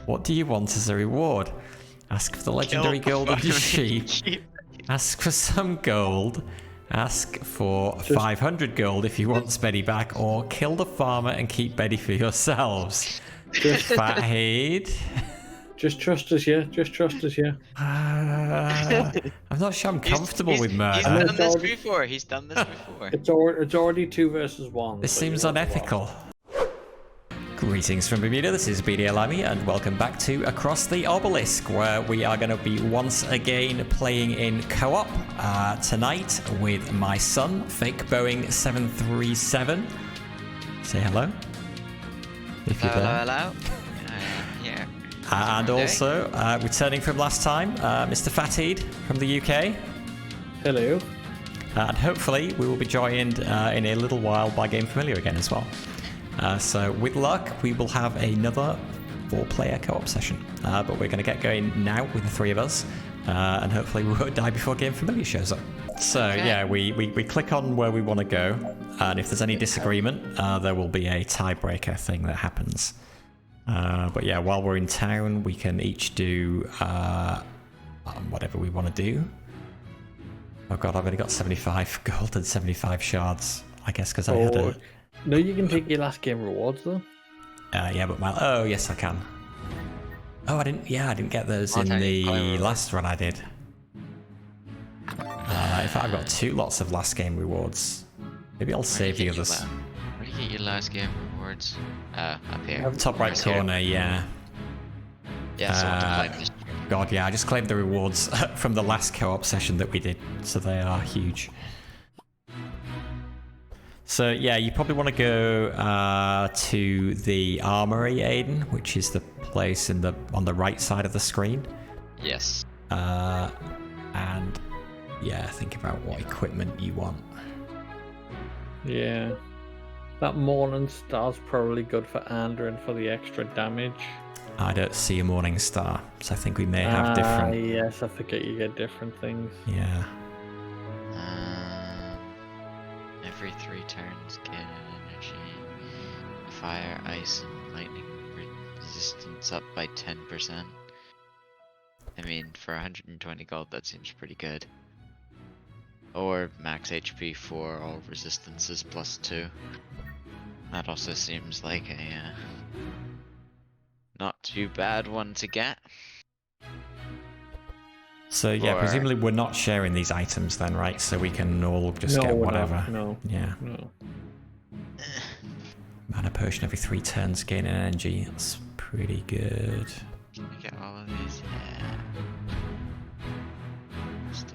What do you want as a reward? Ask for the legendary golden sheep. Ask for some gold. Ask for 500 gold if you want Betty back, or kill the farmer and keep Betty for yourselves. Fatheed. Just trust us, yeah. Just trust us, yeah. I'm not sure I'm comfortable with murder. He's done this before. It's already 2 versus 1. This seems unethical. Greetings from Bermuda, this is BdaLimey, and welcome back to Across the Obelisk, where we are going to be once again playing in co-op tonight with my son, Fake Boeing 737. Say hello. If you're there. Hello. Yeah. And also, returning from last time, Mr. Fatheed from the UK. Hello. And hopefully we will be joined in a little while by GameFamiliar again as well. So with luck, we will have another 4-player co-op session. But we're going to get going now with the 3 of us. And hopefully we won't die before GameFamiliar shows up. So yeah, we click on where we want to go. And if there's any disagreement, there will be a tiebreaker thing that happens. But yeah, while we're in town, we can each do whatever we want to do. Oh god, I've only got 75 gold and 75 shards. I guess because I had a... No, you can take your last game rewards though. Yeah, but oh yes, I can. Oh, I didn't get those in the last run I did. In fact, I've got 2 lots of last game rewards. Maybe I'll save the others. Where do you get your last game rewards? Up here. Top right corner, yeah. Yeah, so I have to claim this. God, yeah, I just claimed the rewards from the last co-op session that we did, so they are huge. So yeah, you probably want to go to the armory, Aiden, which is the place on the right side of the screen. Yes. And yeah, think about what equipment you want. Yeah. That Morning Star's probably good for Andrin for the extra damage. I don't see a Morning Star, so I think we may have different... Yes, I forget you get different things. Yeah. Every 3 turns, gain energy. Fire, ice, and lightning resistance up by 10%. I mean, for 120 gold, that seems pretty good. Or max HP for all resistances plus 2. That also seems like a not too bad one to get. So yeah, presumably we're not sharing these items then, right? So we can all just get whatever. No. Yeah. No. Mana potion every 3 turns, gain energy. That's pretty good. Can we get all of these? Yeah. Let's do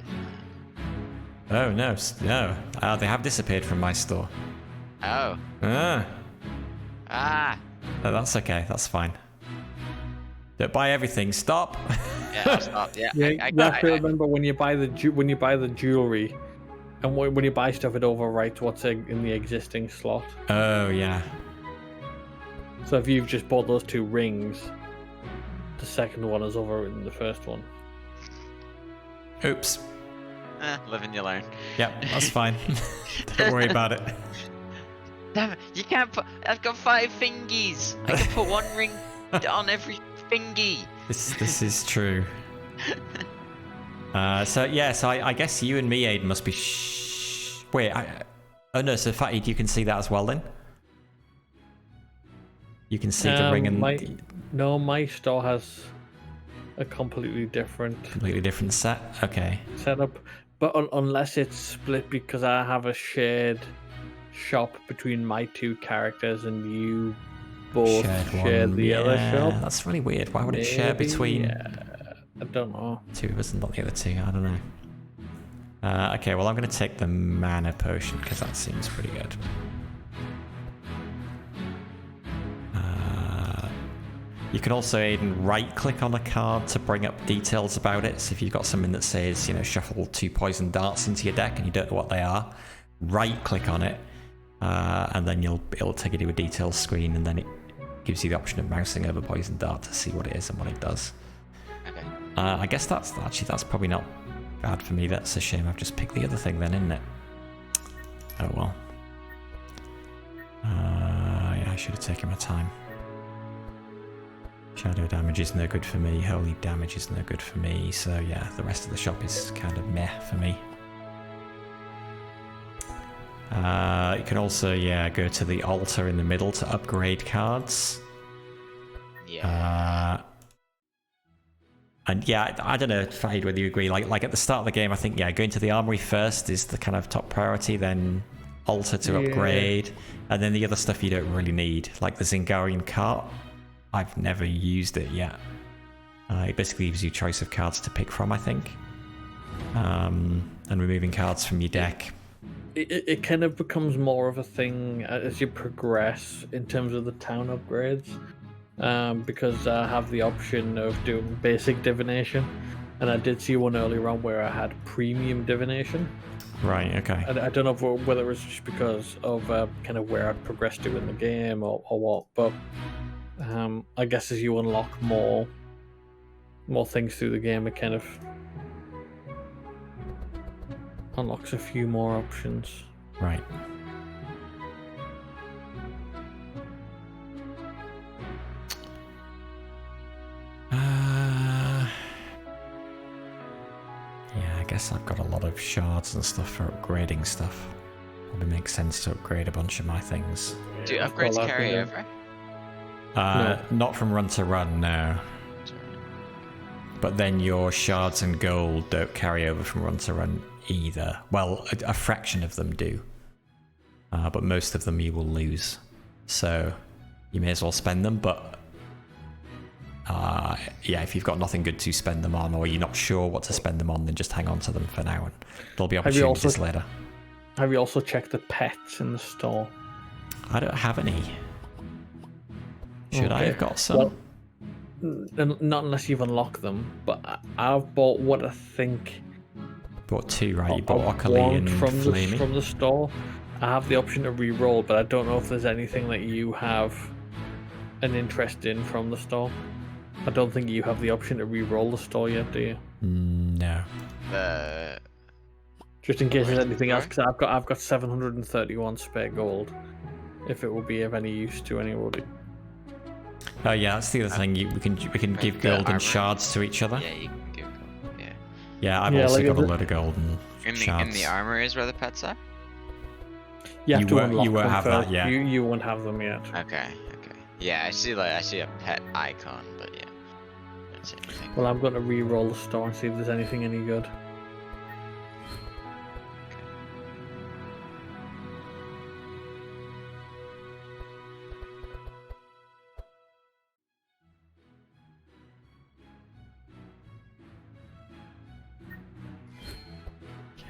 that. Oh no, no. They have disappeared from my store. Oh. Ah. No, that's okay. That's fine. Don't buy everything. Stop. Yeah, I'll stop. Yeah. You have to remember when you buy the jewelry, and when you buy stuff, it overwrites what's in the existing slot. Oh yeah. So if you've just bought those 2 rings, the second one is overwritten the first one. Oops. Live and you learn. Yep, that's fine. Don't worry about it. Damn it! You can't put. I've got 5 fingies. I can put 1 ring on every fingy. This is true. So I guess you and me, Aiden, must be. Wait. Oh no. So Fatheed, you can see that as well then. You can see the ring and. My store has a completely different set. Okay. Setup, but unless it's split because I have a shared shop between my 2 characters and you both share the other shop. That's really weird. Why would it share between? I don't know. 2 of us and not the other 2. I don't know. Okay, well I'm going to take the mana potion because that seems pretty good. You can also, Aiden, right-click on a card to bring up details about it. So if you've got something that says, shuffle 2 poison darts into your deck and you don't know what they are, right-click on it, and then it'll take you to a details screen, and then it gives you the option of mousing over poison dart to see what it is and what it does. Okay. I guess that's probably not bad for me. That's a shame. I've just picked the other thing then, isn't it? Oh well. Yeah, I should have taken my time. Shadow damage is no good for me. Holy damage is no good for me. So yeah, the rest of the shop is kind of meh for me. You can also, go to the altar in the middle to upgrade cards. Yeah. And yeah, I don't know, Fatheed, whether you agree. Like at the start of the game, I think going to the armory first is the kind of top priority. Then altar to upgrade, and then the other stuff you don't really need, like the Zingarian cart. I've never used it yet. It basically gives you a choice of cards to pick from, I think, and removing cards from your deck. It kind of becomes more of a thing as you progress in terms of the town upgrades, because I have the option of doing basic divination, and I did see one earlier on where I had premium divination. Right, okay. I don't know whether it was just because of kind of where I'd progressed to in the game or what, but I guess as you unlock more things through the game, it kind of unlocks a few more options. Right. Yeah, I guess I've got a lot of shards and stuff for upgrading stuff. Probably makes sense to upgrade a bunch of my things. Do upgrades carry over? No. Not from run to run, no. But then your shards and gold don't carry over from run to run either. Well, a fraction of them do. But most of them you will lose. So you may as well spend them, but if you've got nothing good to spend them on, or you're not sure what to spend them on, then just hang on to them for now, and there'll be opportunities later. Have you also checked the pets in the store? I don't have any. Should I have got some? Well, not unless you've unlocked them, but I've bought what I think. Bought two, right? You bought I Ockley want and Flamey. from the store. I have the option to re-roll, but I don't know if there's anything that you have an interest in from the store. I don't think you have the option to re-roll the store yet, do you? No. Just in case there's anything else, because I've got 731 spare gold. If it will be of any use to anybody. Oh yeah, that's the other thing. We can give gold and shards to each other. Yeah, you can give gold. Yeah. Yeah, I've also got a load of gold and shards. In the armory is where the pets are? You have to unlock you won't them have first. that yet. You won't have them yet. Okay. Yeah, I see a pet icon, but yeah. Don't see anything. Well, I'm going to re-roll the store and see if there's anything any good.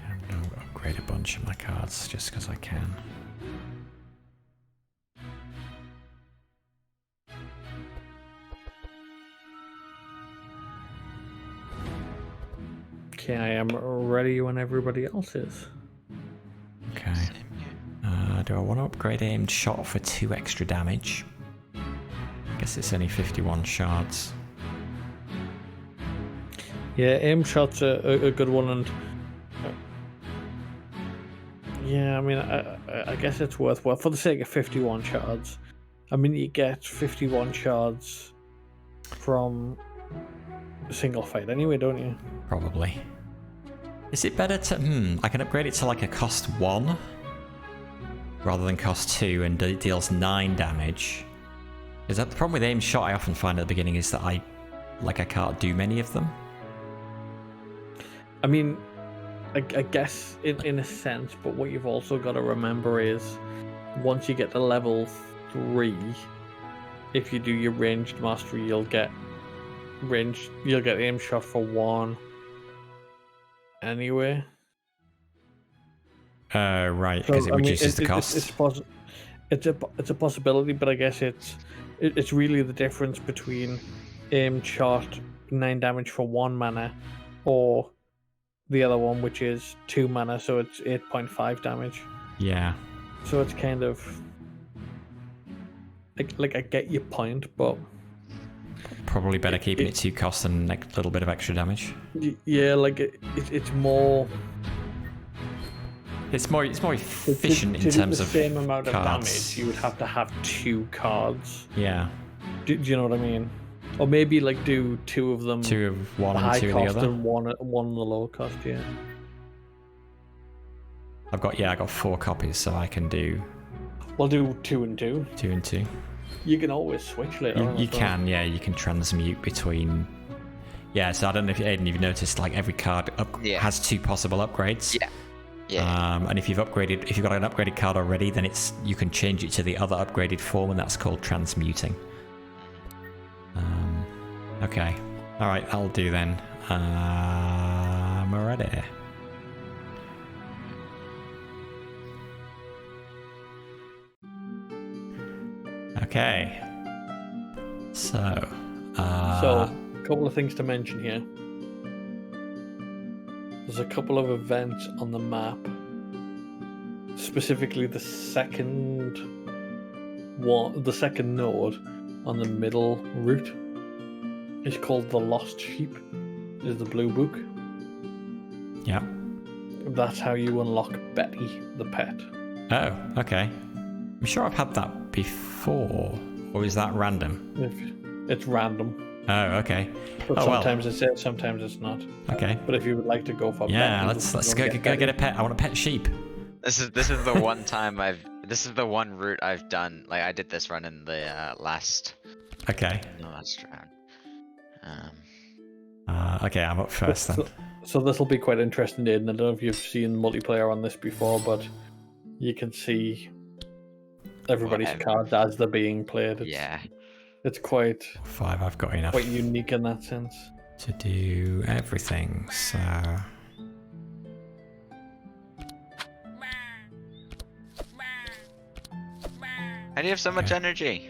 I'm going to upgrade a bunch of my cards just because I can. Okay, I am ready when everybody else is. Okay. Do I want to upgrade aimed shot for 2 extra damage? I guess it's only 51 shards. Yeah, aim shot's a good one, and yeah, I mean, I guess it's worthwhile for the sake of 51 shards. I mean, you get 51 shards from a single fight anyway, don't you? Probably. Is it better to... I can upgrade it to like a cost 1 rather than cost 2, and it deals 9 damage. Is that the problem with aim shot I often find at the beginning, is that I can't do many of them? I mean, I guess in a sense, but what you've also got to remember is once you get to level 3, if you do your ranged mastery, you'll get aim shot for 1 anyway. Right, because it reduces the cost. It's a possibility, but I guess it's really the difference between aim shot 9 damage for 1 mana, or the other one, which is 2 mana, so it's 8.5 damage. Yeah. So it's kind of like I get your point, but probably better keeping it 2 cost and a little bit of extra damage. Yeah, like it's more. It's more efficient in terms of the same amount cards. of damage. You would have to have 2 cards. Yeah. Do you know what I mean? Or maybe like do 2 of them. 2 of one the and high 2 of the cost other. and one on the lower cost. Yeah. I got 4 copies, so I can do We'll do 2 and 2. 2 and 2. You can always switch later on. You as well. can, yeah, you can transmute between. Yeah, so I don't know if Aiden, you've noticed like every card has 2 possible upgrades. Yeah. Yeah. And if you've got an upgraded card already, then you can change it to the other upgraded form, and that's called transmuting. Okay, all right, I'll do then. I'm ready. Okay. So, a couple of things to mention here. There's a couple of events on the map. Specifically the second node on the middle route is called the Lost Sheep. Is the blue book. Yeah. That's how you unlock Betty, the pet. Oh, okay. I'm sure I've had that before, or is that random? It's random. Oh, okay. But sometimes it's it, sometimes it's not. Okay. But if you would like to go for yeah, Betty, let's go get a pet. I want a pet sheep. This is the one time this is the one route I've done. Like I did this run in the last. Okay. No, last round. Okay, I'm up first then. So this will be quite interesting, Aiden. I don't know if you've seen multiplayer on this before, but you can see everybody's cards as they're being played. It's quite 5. I've got enough. Quite unique in that sense. To do everything. So. How do you have so much energy?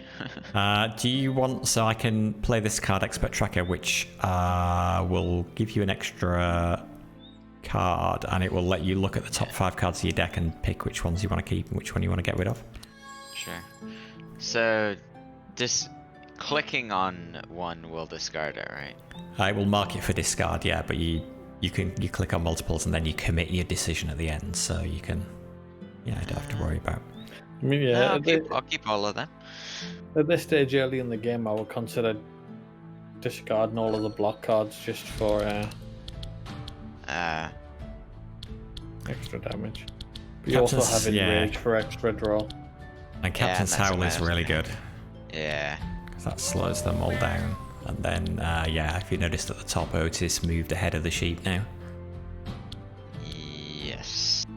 Do you want, so I can play this card, Expert Tracker, which will give you an extra card, and it will let you look at the top 5 cards of your deck and pick which ones you want to keep and which one you want to get rid of. Sure. So, just clicking on one will discard it, right? I will mark it for discard, yeah, but you click on multiples and then you commit your decision at the end, so you can, you don't have to worry about. I mean, yeah, I'll keep all of them. At this stage early in the game, I would consider discarding all of the block cards just for extra damage. But you also have Enrage for extra draw. And Captain's Howl is really good. Yeah. Because that slows them all down. And then, if you noticed at the top, Ottis moved ahead of the sheep now. Yes.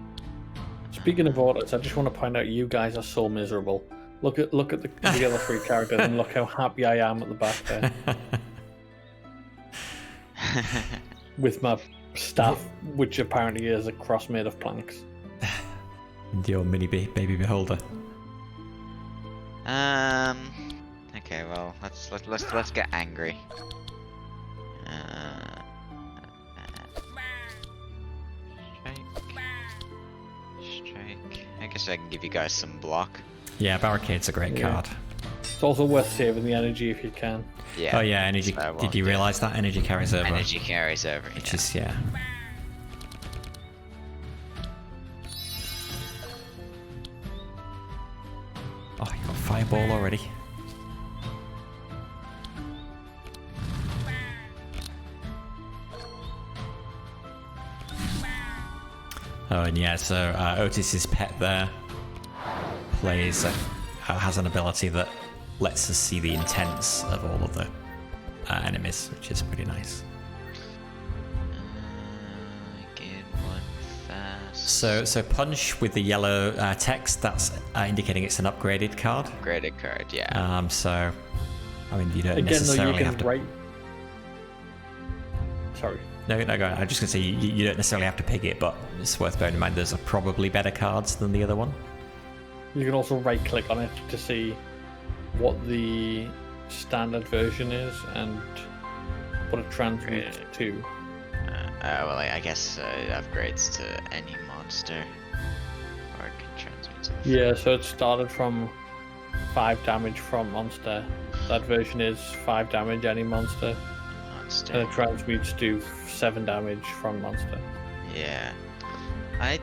Speaking of Ottis, I just want to point out you guys are so miserable. Look at the other 3 characters and look how happy I am at the back there. With my staff, which apparently is a cross made of planks. And your mini baby beholder. Okay, well, let's get angry. Strike. I guess I can give you guys some block. Yeah, Barricade's a great card. It's also worth saving the energy if you can. Yeah. Oh yeah, energy. Did you realise that energy carries over? Energy carries over. Which is Oh, you got Fireball already. Oh, and yeah, so Otis's pet there has an ability that lets us see the intents of all of the enemies, which is pretty nice. Get one fast. So punch with the yellow text, that's indicating it's an upgraded card. Upgraded card, yeah. So, I mean, you don't Again, necessarily though, you have can to. write. Sorry. No, go on. I'm just going to say you don't necessarily have to pick it, but it's worth bearing in mind there's probably better cards than the other one. You can also right-click on it to see what the standard version is and what it transmits to. Well, I guess it upgrades to any monster, or it can transmit to. Yeah, so it started from 5 damage from monster. That version is 5 damage any monster. And it transmutes to 7 damage from monster. Yeah. I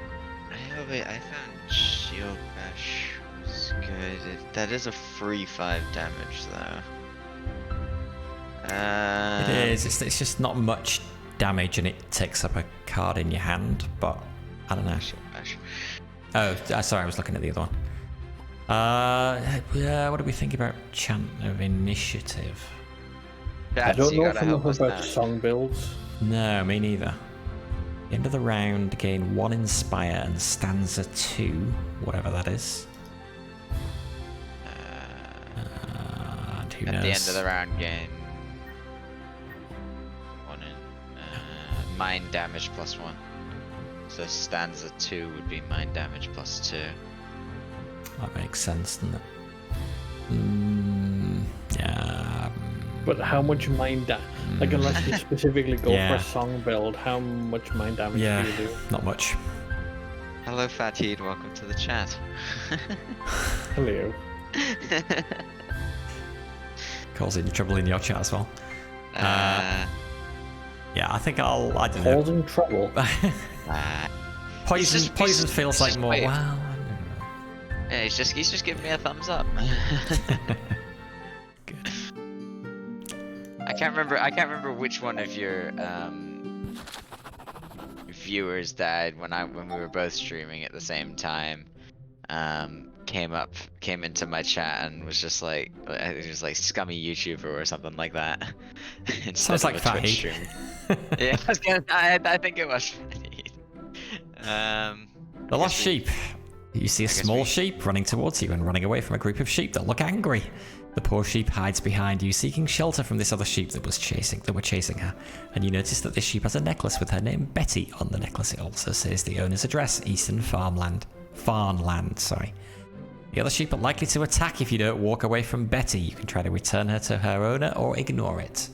found Shield Bash was good. That is a free 5 damage though. It is. It's just not much damage, and it takes up a card in your hand. But I don't know. Oh, sorry, I was looking at the other one. What do we think about Chant of Initiative? I don't know enough about song builds. No, me neither. End of the round, gain 1 Inspire and stanza 2, whatever that is. And who knows? At the end of the round, gain 1 mind damage +1. So stanza 2 would be mind damage +2. That makes sense, doesn't it? Yeah. But how much mind damage? Like, unless you specifically go for a song build, how much mind damage do you do? Not much. Hello, Fatheed. Welcome to the chat. Hello. Causing trouble in your chat as well. Yeah, I think I don't know. Causing trouble? Poison feels like more. Wow. Yeah, he's just giving me a thumbs up. Good. I can't remember which one of your viewers died when we were both streaming at the same time. Came into my chat and was just like, it was like scummy YouTuber or something like that. Sounds like Fatheed. Yeah, I think it was Fatheed. The lost sheep. You see a small sheep running towards you and running away from a group of sheep that look angry. The poor sheep hides behind you, seeking shelter from this other sheep that were chasing her. And you notice that this sheep has a necklace with her name Betty on the necklace. It also says the owner's address, Eastern Farnland. The other sheep are likely to attack if you don't walk away from Betty. You can try to return her to her owner or ignore it.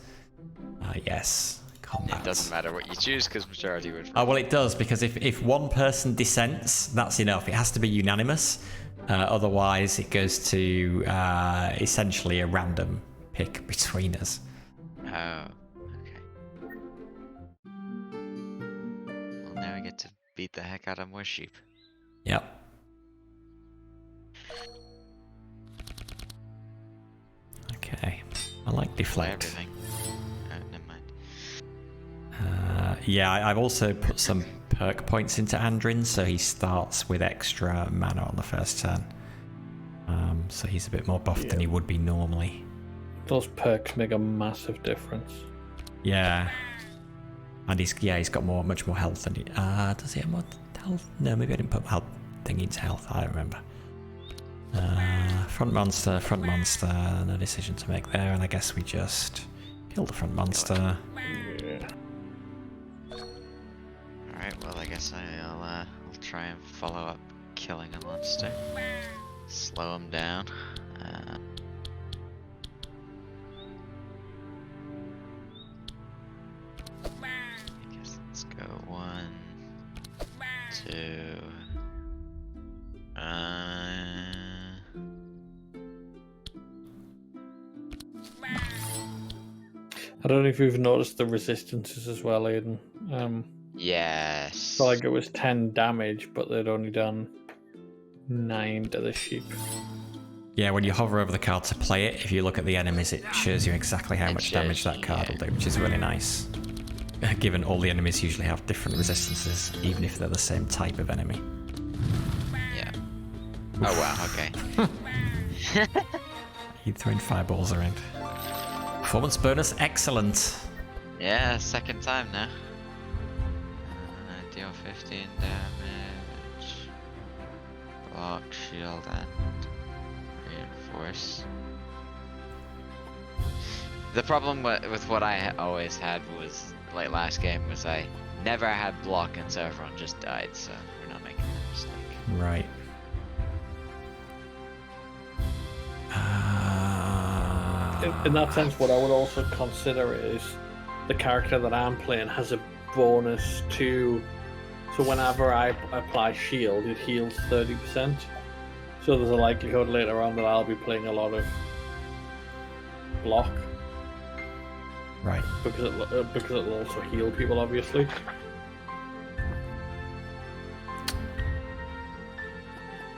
Yes. Combat. It doesn't matter what you choose because majority would. Oh, well, it does, because if one person dissents, that's enough. It has to be unanimous. Otherwise, it goes to essentially a random pick between us. Oh, okay. Well, now we get to beat the heck out of more sheep. Yep. Okay. I like deflect. Everything. Oh, never mind. Yeah, I've also put some perk points into Andrin, so he starts with extra mana on the first turn. So he's a bit more buffed than he would be normally. Those perks make a massive difference. Yeah. And he's got much more health than he... does he have more health? No, maybe I didn't put my health thing into health. I don't remember. Front monster, no decision to make there, and I guess we just kill the front monster. Yeah. Alright, well I guess I'll try and follow up killing a monster. Slow him down. I guess let's go 1, 2. I don't know if you've noticed the resistances as well, Aiden. Yes. So like it was 10 damage, but they'd only done 9 to the sheep. Yeah, when you hover over the card to play it, if you look at the enemies, it shows you exactly how much damage that card will do, which is really nice. Given all the enemies usually have different resistances, even if they're the same type of enemy. Yeah. Oh wow, okay. You're throwing fireballs around. Performance bonus, excellent. Yeah, second time now. Deal 15 damage. Block, shield, and reinforce. The problem with what I always had was, like last game, was I never had block and so everyone just died, so we're not making that mistake. Right. In that sense, what I would also consider is the character that I'm playing has a bonus to... So whenever I apply shield, it heals 30%. So there's a likelihood later on that I'll be playing a lot of block. Right. Because it'll also heal people, obviously.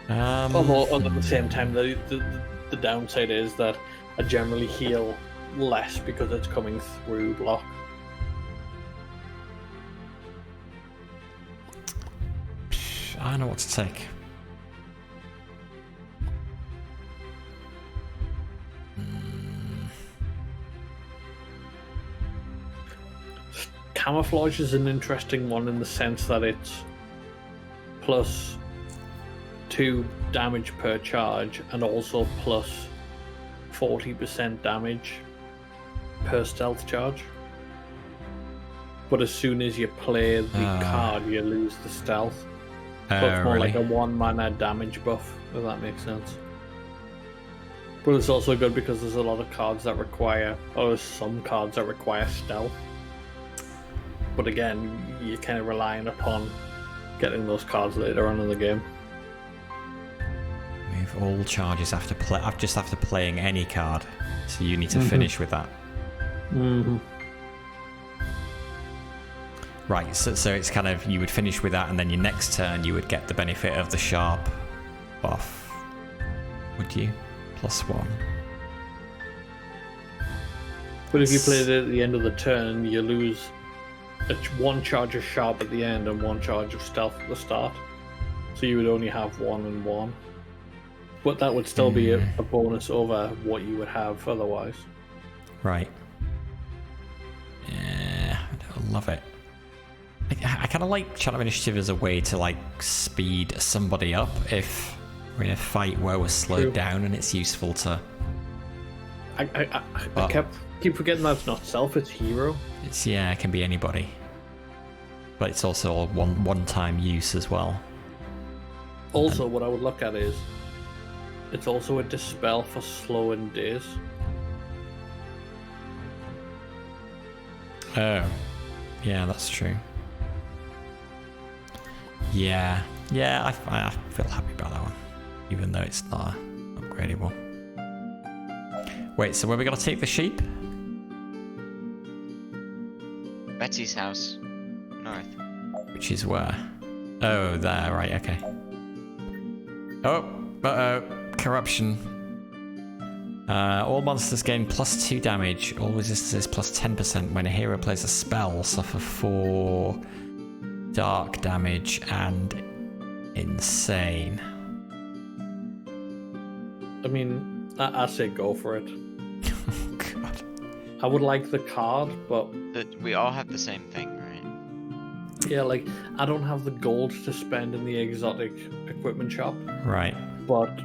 Although at the same time, the downside is that I generally heal less because it's coming through block. I know what to take. Camouflage is an interesting one in the sense that it's plus 2 damage per charge and also plus 40% damage per stealth charge. But as soon as you play the card, you lose the stealth. So it's more like a 1 mana damage buff, if that makes sense. But it's also good because there's a lot of cards that require, or there's some cards that require stealth. But again, you're kind of relying upon getting those cards later on in the game. Move all charges after playing any card, so you need to finish with that. Right, so it's kind of, you would finish with that, and then your next turn you would get the benefit of the sharp buff. Would you? +1. But if you played it at the end of the turn, you lose 1 charge of sharp at the end and 1 charge of stealth at the start. So you would only have 1 and 1. But that would still be a bonus over what you would have otherwise. Right. Yeah, I love it. I kind of like Chant of Initiative as a way to like speed somebody up if we're in a fight where we're slowed down, and it's useful to. I keep forgetting that's not self; it's hero. It can be anybody, but it's also a one-time use as well. Also, what I would look at is it's also a dispel for slowing days. Oh, yeah, that's true. Yeah, I feel happy about that one, even though it's not upgradable. Wait, so where we gotta take the sheep? Betsy's house, north. Which is where? Oh, there, right, okay. Oh, corruption. All monsters gain +2 damage. All resistances +10% when a hero plays a spell. Suffer 4 dark damage and insane. I mean, I say go for it. Oh god. I would like the card, but We all have the same thing, right? yeah, like I don't have the gold to spend in the exotic equipment shop. Right. But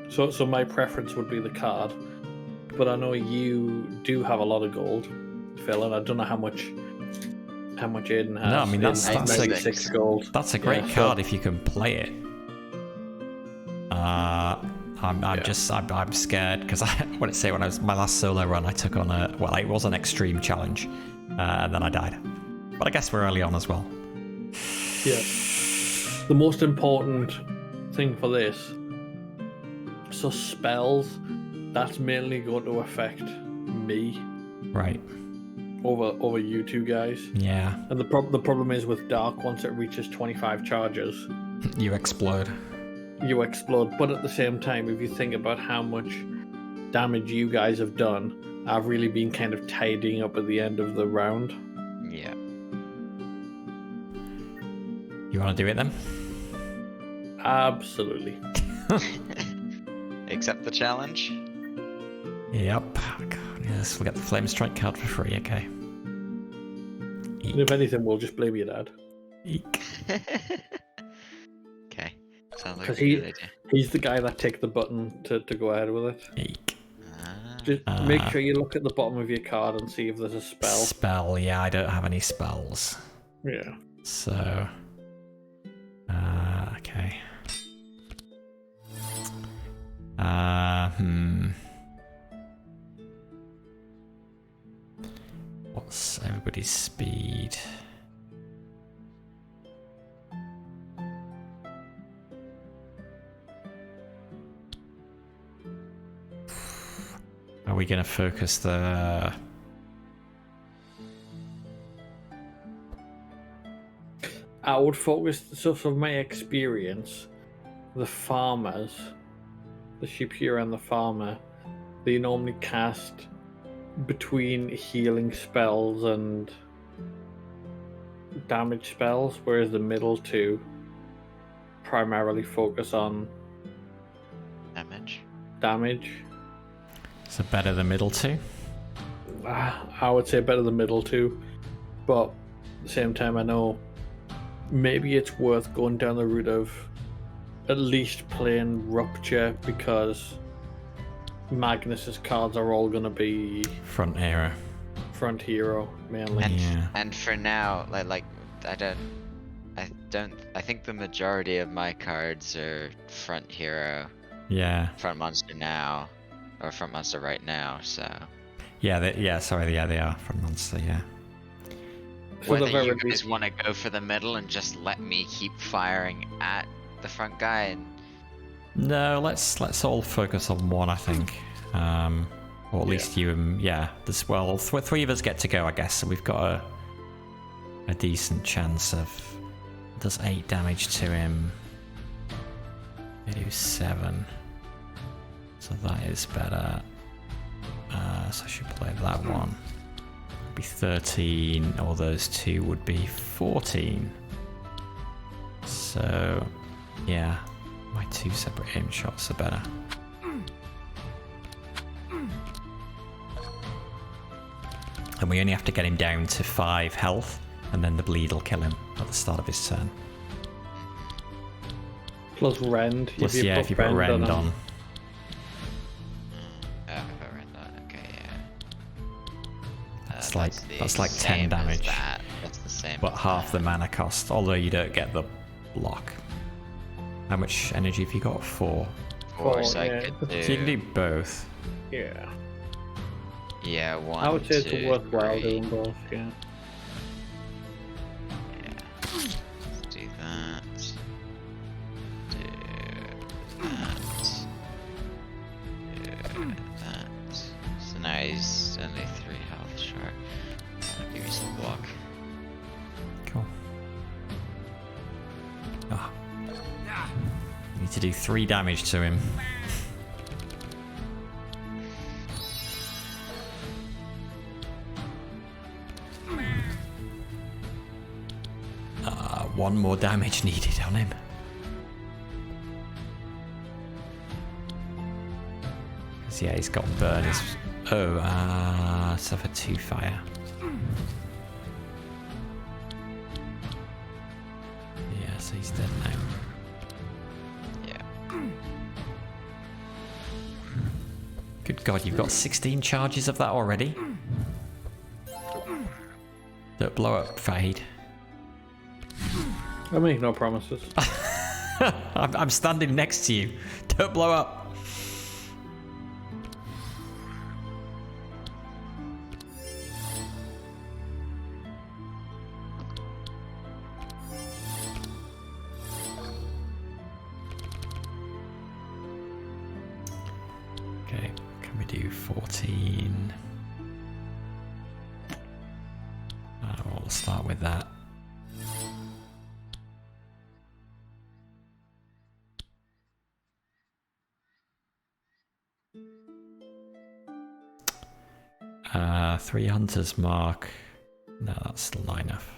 so my preference would be the card. But I know you do have a lot of gold, Phil, and I don't know how much Aiden has. No, I mean that's like 6 gold. That's a great card if you can play it. I'm scared because what did it say when I was my last solo run? I took on it was an extreme challenge, and then I died. But I guess we're early on as well. Yeah. The most important thing for this, so spells, that's mainly going to affect me. Right. Over you two guys. Yeah. And the problem is with Dark, once it reaches 25 charges, You explode. you explode. But at the same time, if you think about how much damage you guys have done, I've really been kind of tidying up at the end of the round. Yeah. You want to do it then? Absolutely. Accept the challenge. Yep. God, yes, we'll get the Flame Strike card for free, okay. And if anything, we'll just blame your dad. Eek. Okay. Sounds like Because a good idea. he's the guy that ticked the button to go ahead with it. Eek. Just make sure you look at the bottom of your card and see if there's a spell. Spell, yeah, I don't have any spells. Yeah. So... okay. What's everybody's speed? Are we going to focus the... I would focus, so from my experience, the farmers, the sheep here and the farmer, they normally cast between healing spells and damage spells, whereas the middle two primarily focus on damage. So better the middle two? I would say better the middle two, but at the same time I know maybe it's worth going down the route of at least playing Rupture, because Magnus's cards are all going to be Front hero mainly. And for now, I think the majority of my cards are front hero. Yeah. Front monster now, or front monster right now. So. Yeah. They are front monster. Yeah. So Whether you guys want to go for the middle and just let me keep firing at the front guy, and No, let's all focus on one, I think. Or at least you and three of us get to go, I guess. So we've got a decent chance of. Does 8 damage to him. They do 7. So that is better. So I should play that one. It'd be 13, or those two would be 14. So yeah, my 2 separate aim shots are better. And we only have to get him down to 5 health, and then the bleed will kill him at the start of his turn. Plus rend. Plus, if you put rend on. That's like 10 damage. That's the same. But half the mana cost, although you don't get the block. How much energy have you got? 4. So yeah. So you can do both. Yeah. Yeah, 1. I would say it's 2, worthwhile 3. doing both. Yeah. Let's do that. Do that. So now he's only 3 health short. I'll give you some block. Cool. Oh. You need to do 3 damage to him. One more damage needed on him. Because yeah, he's got burn. Suffered 2 fire. Yeah, so he's dead now. Yeah. Good God, you've got 16 charges of that already? Don't blow up, Fatheed. I make no promises. I'm standing next to you. Don't blow up. Okay, can we do 14? We'll start with that. Three Hunter's Mark. No, that's still not enough.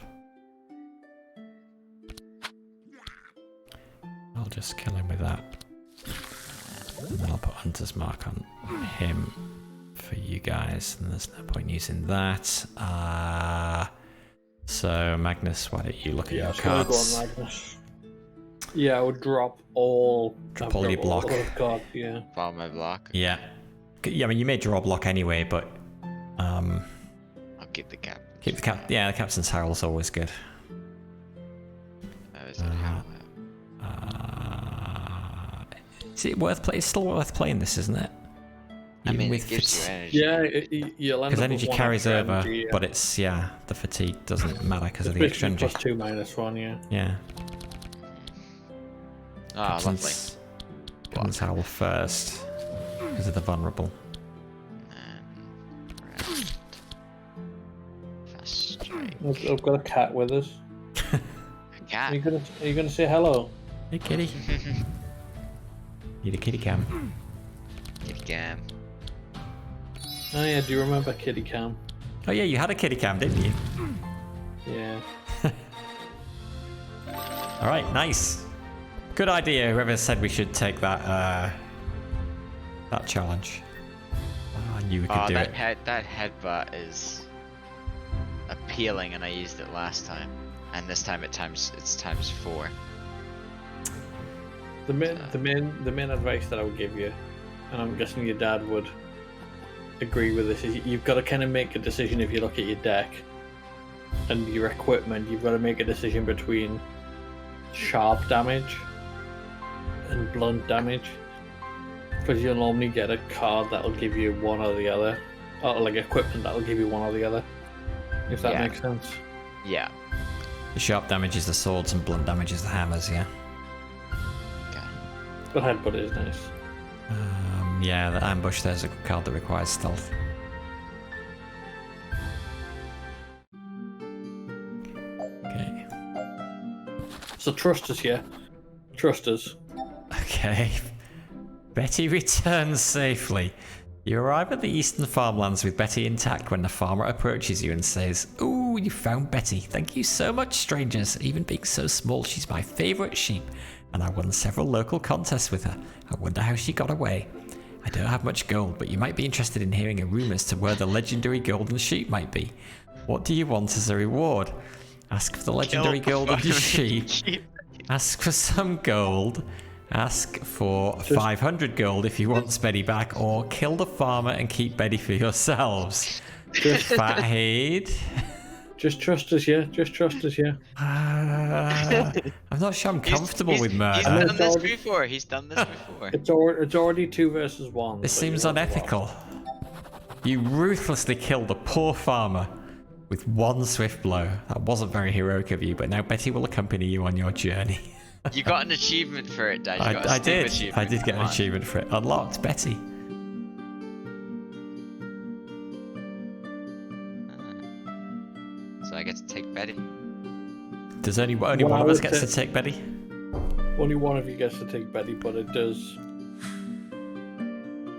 I'll just kill him with that. And then I'll put Hunter's Mark on him for you guys. And there's no point using that. So, Magnus, why don't you look at your cards? Go on, Magnus. Yeah, I would drop all. Drop all your block. Yeah. Follow my block. Yeah. I mean, you may draw a block anyway, but I'll keep the cap. keep the cap. Yeah, the captain's howl's always good. Is it how? Is it worth play? It's still worth playing this, isn't it? I mean, with it gives you energy. Yeah, you'll end because up energy with carries one over, energy, yeah. but it's the fatigue doesn't matter because of It's the extra basically energy. +2/-1, yeah. Yeah. Oh, lovely. Captain's howl first because of the vulnerable. Fast strike. I've got a cat with us. Cat. Are you gonna say hello? Hey, kitty. Need a kitty cam. Kitty cam. Oh yeah, do you remember Kitty Cam? Oh yeah, you had a kiddie cam, didn't you? Yeah. All right, nice. Good idea. Whoever said we should take that challenge. Oh, I knew we could do it. That headbutt is appealing, and I used it last time, and this time it's times 4. The main advice that I would give you, and I'm guessing your dad would agree with this, is you've got to kind of make a decision. If you look at your deck and your equipment, you've got to make a decision between sharp damage and blunt damage, because you'll normally get a card that'll give you one or the other, or like equipment that'll give you one or the other, if that makes sense. Yeah. The sharp damage is the swords and blunt damage is the hammers, yeah. Okay. But headbutt is nice. Yeah, the ambush, there's a card that requires stealth. Okay. So trust us, yeah? Trust us. Okay. Betty returns safely. You arrive at the eastern farmlands with Betty intact when the farmer approaches you and says, "Ooh, you found Betty. Thank you so much, strangers. Even being so small, she's my favourite sheep, and I won several local contests with her. I wonder how she got away. I don't have much gold, but you might be interested in hearing a rumour as to where the legendary golden sheep might be. What do you want as a reward? Ask for the legendary golden sheep. Ask for some gold. Ask for 500 gold if you want Betty back, or kill the farmer and keep Betty for yourselves." Fatheed. Just trust us, yeah? Just trust us, yeah? I'm not sure I'm comfortable with murder. He's done this before. He's done this before. It's already 2 versus 1. This seems unethical. You ruthlessly killed a poor farmer with one swift blow. That wasn't very heroic of you, but now Betty will accompany you on your journey. You got an achievement for it, Dad. I did get an achievement for it. Unlocked Betty. So I get to take Betty. Does only one of us gets to take Betty? Only one of you gets to take Betty, but it does.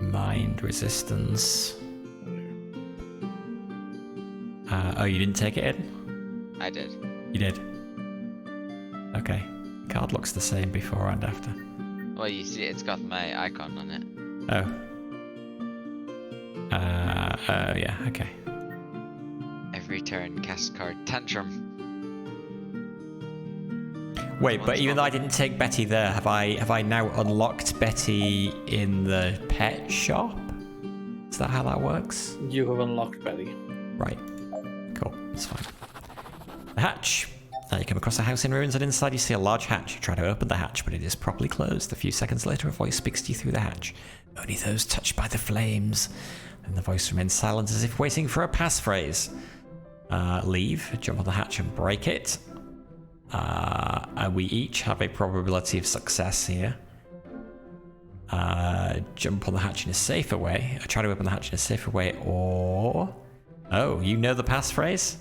Mind resistance. Oh, you didn't take it in? I did. You did? Okay. Card looks the same before and after. Well, you see, it's got my icon on it. Oh. Yeah, okay. Every turn, cast card Tantrum. Wait, but even though I didn't take Betty there, have I now unlocked Betty in the pet shop? Is that how that works? You have unlocked Betty. Right. Cool. That's fine. The hatch. You come across a house in ruins, and inside you see a large hatch. You try to open the hatch, but it is properly closed. A few seconds later, a voice speaks to you through the hatch. "Only those touched by the flames." And the voice remains silent as if waiting for a passphrase. Leave, jump on the hatch and break it. We each have a probability of success here. Jump on the hatch in a safer way. Try to open the hatch in a safer way, or... Oh, you know the passphrase?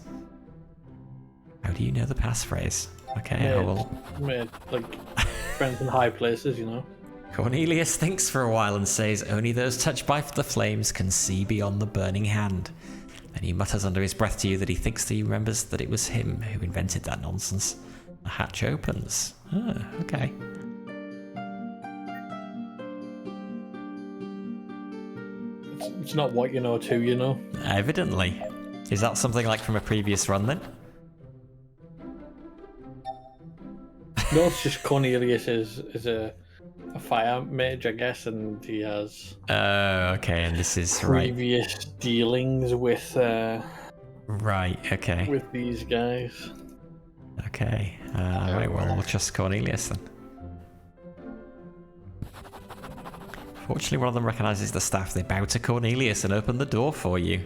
How do you know the passphrase? Okay, I will... Made, like, friends in high places, you know? Cornelius thinks for a while and says, "Only those touched by the flames can see beyond the burning hand." Then he mutters under his breath to you that he thinks that he remembers that it was him who invented that nonsense. The hatch opens. Oh, okay. It's not what you know, it's who you know. Evidently. Is that something like from a previous run then? No, it's just Cornelius is a fire mage, I guess, and he has okay, and this is previous dealings with right, okay. with these guys. Okay. Right, well, we'll trust Cornelius then. Fortunately, one of them recognises the staff. They bow to Cornelius and open the door for you.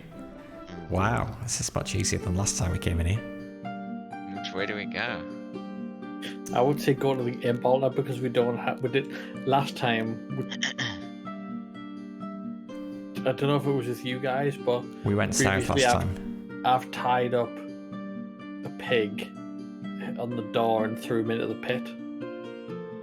Wow, this is much easier than last time we came in here. Which way do we go? I would say go to the embark because we did last time. I don't know if it was with you guys, but we went south last time. I've tied up a pig on the door and threw him into the pit.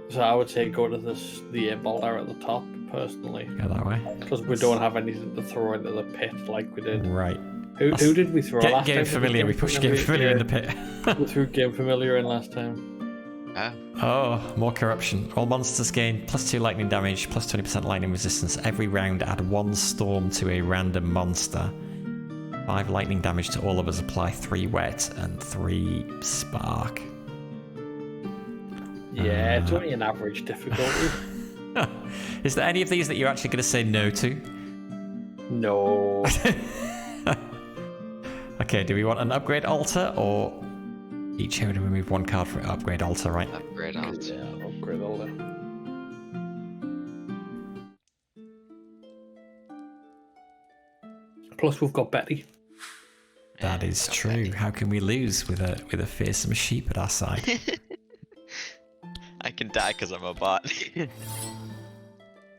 So I would say go to the embark at the top personally, Go that way. because we don't have anything to throw into the pit like we did. Right. Who did we throw last Game time? Familiar. We pushed Game Familiar in the pit. We threw Game Familiar in last time. Oh, More corruption. All monsters gain +2 lightning damage, +20% lightning resistance. Every round, add 1 storm to a random monster. 5 lightning damage to all of us. Apply 3 wet and 3 spark. Yeah, it's only an average difficulty. Is there any of these that you're actually going to say no to? No. Okay, do we want an upgrade altar or each hero to remove 1 card for upgrade altar, right? upgrade altar. Yeah, upgrade all that. Plus, we've got Betty. That is true. Betty. How can we lose with a fearsome sheep at our side? I can die because I'm a bot.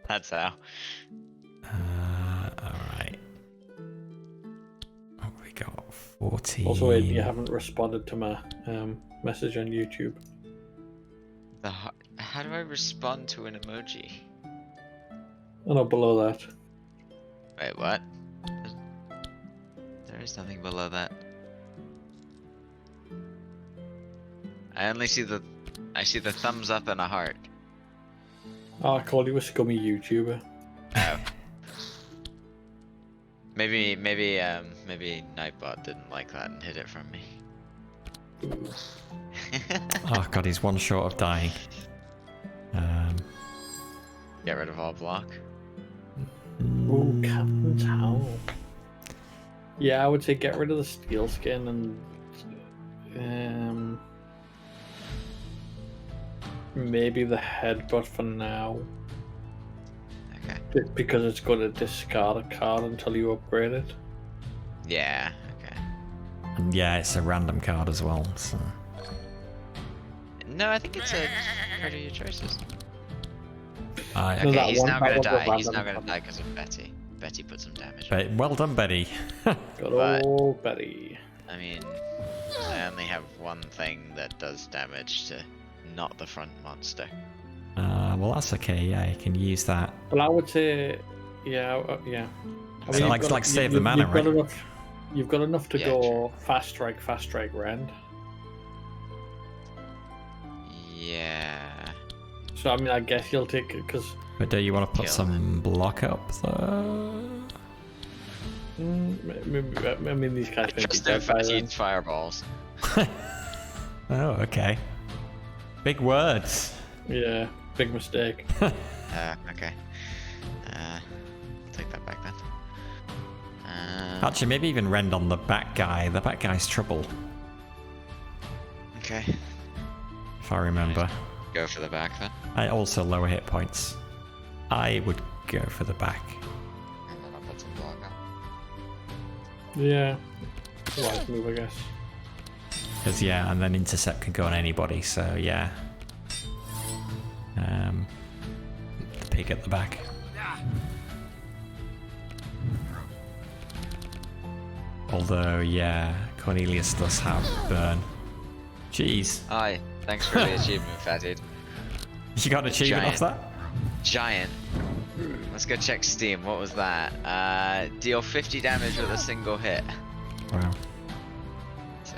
That's how. Alright. What have we got? 14. Also, Aiden, you haven't responded to my message on YouTube. How do I respond to an emoji? Oh no, below that. Wait, what? There is nothing below that. I only see the thumbs up and a heart. Oh, I called you a scummy YouTuber. Oh. Maybe Nightbot didn't like that and hid it from me. Oh god, he's 1 short of dying. Get rid of all block. Ooh, Captain's Howl. Yeah, I would say get rid of the steel skin and maybe the headbutt for now. Okay. Because it's going to discard a card until you upgrade it. Yeah. Okay. And yeah, it's a random card as well. So. No, I think it's a part of your choices. No, Okay, that he's one- now that gonna one's a die. He's random now gonna card. die because of Betty. Betty put some damage. But well done, Betty. Good old Betty. I mean, I only have one thing that does damage to not the front monster. Well, that's okay. Yeah, you can use that. Well, I would say, yeah. I So you've like save the mana, you've got right? You've got enough to Yeah, go fast strike, rend. Yeah. So I mean, I guess you'll take it because But do you want to put Kill some block up there? I mean these guys may be Just no dead by then. Fatheed fireballs. Oh, okay. Big words. Yeah, big mistake. Okay. Take that back then. Actually, maybe even rend on the back guy. The back guy's trouble, Okay. if I remember. Go for the back then. I also lower hit points. I would go for the back. And then I'll put some block up. Yeah, wise move, I guess. Because yeah, and then intercept can go on anybody. So yeah. The pig at the back. Although yeah, Cornelius does have burn. Jeez, Aye. Thanks for the achievement, Fatheed. you got an achievement off that? Giant. Let's go check Steam. What was that? Deal 50 damage with a single hit. Wow. So,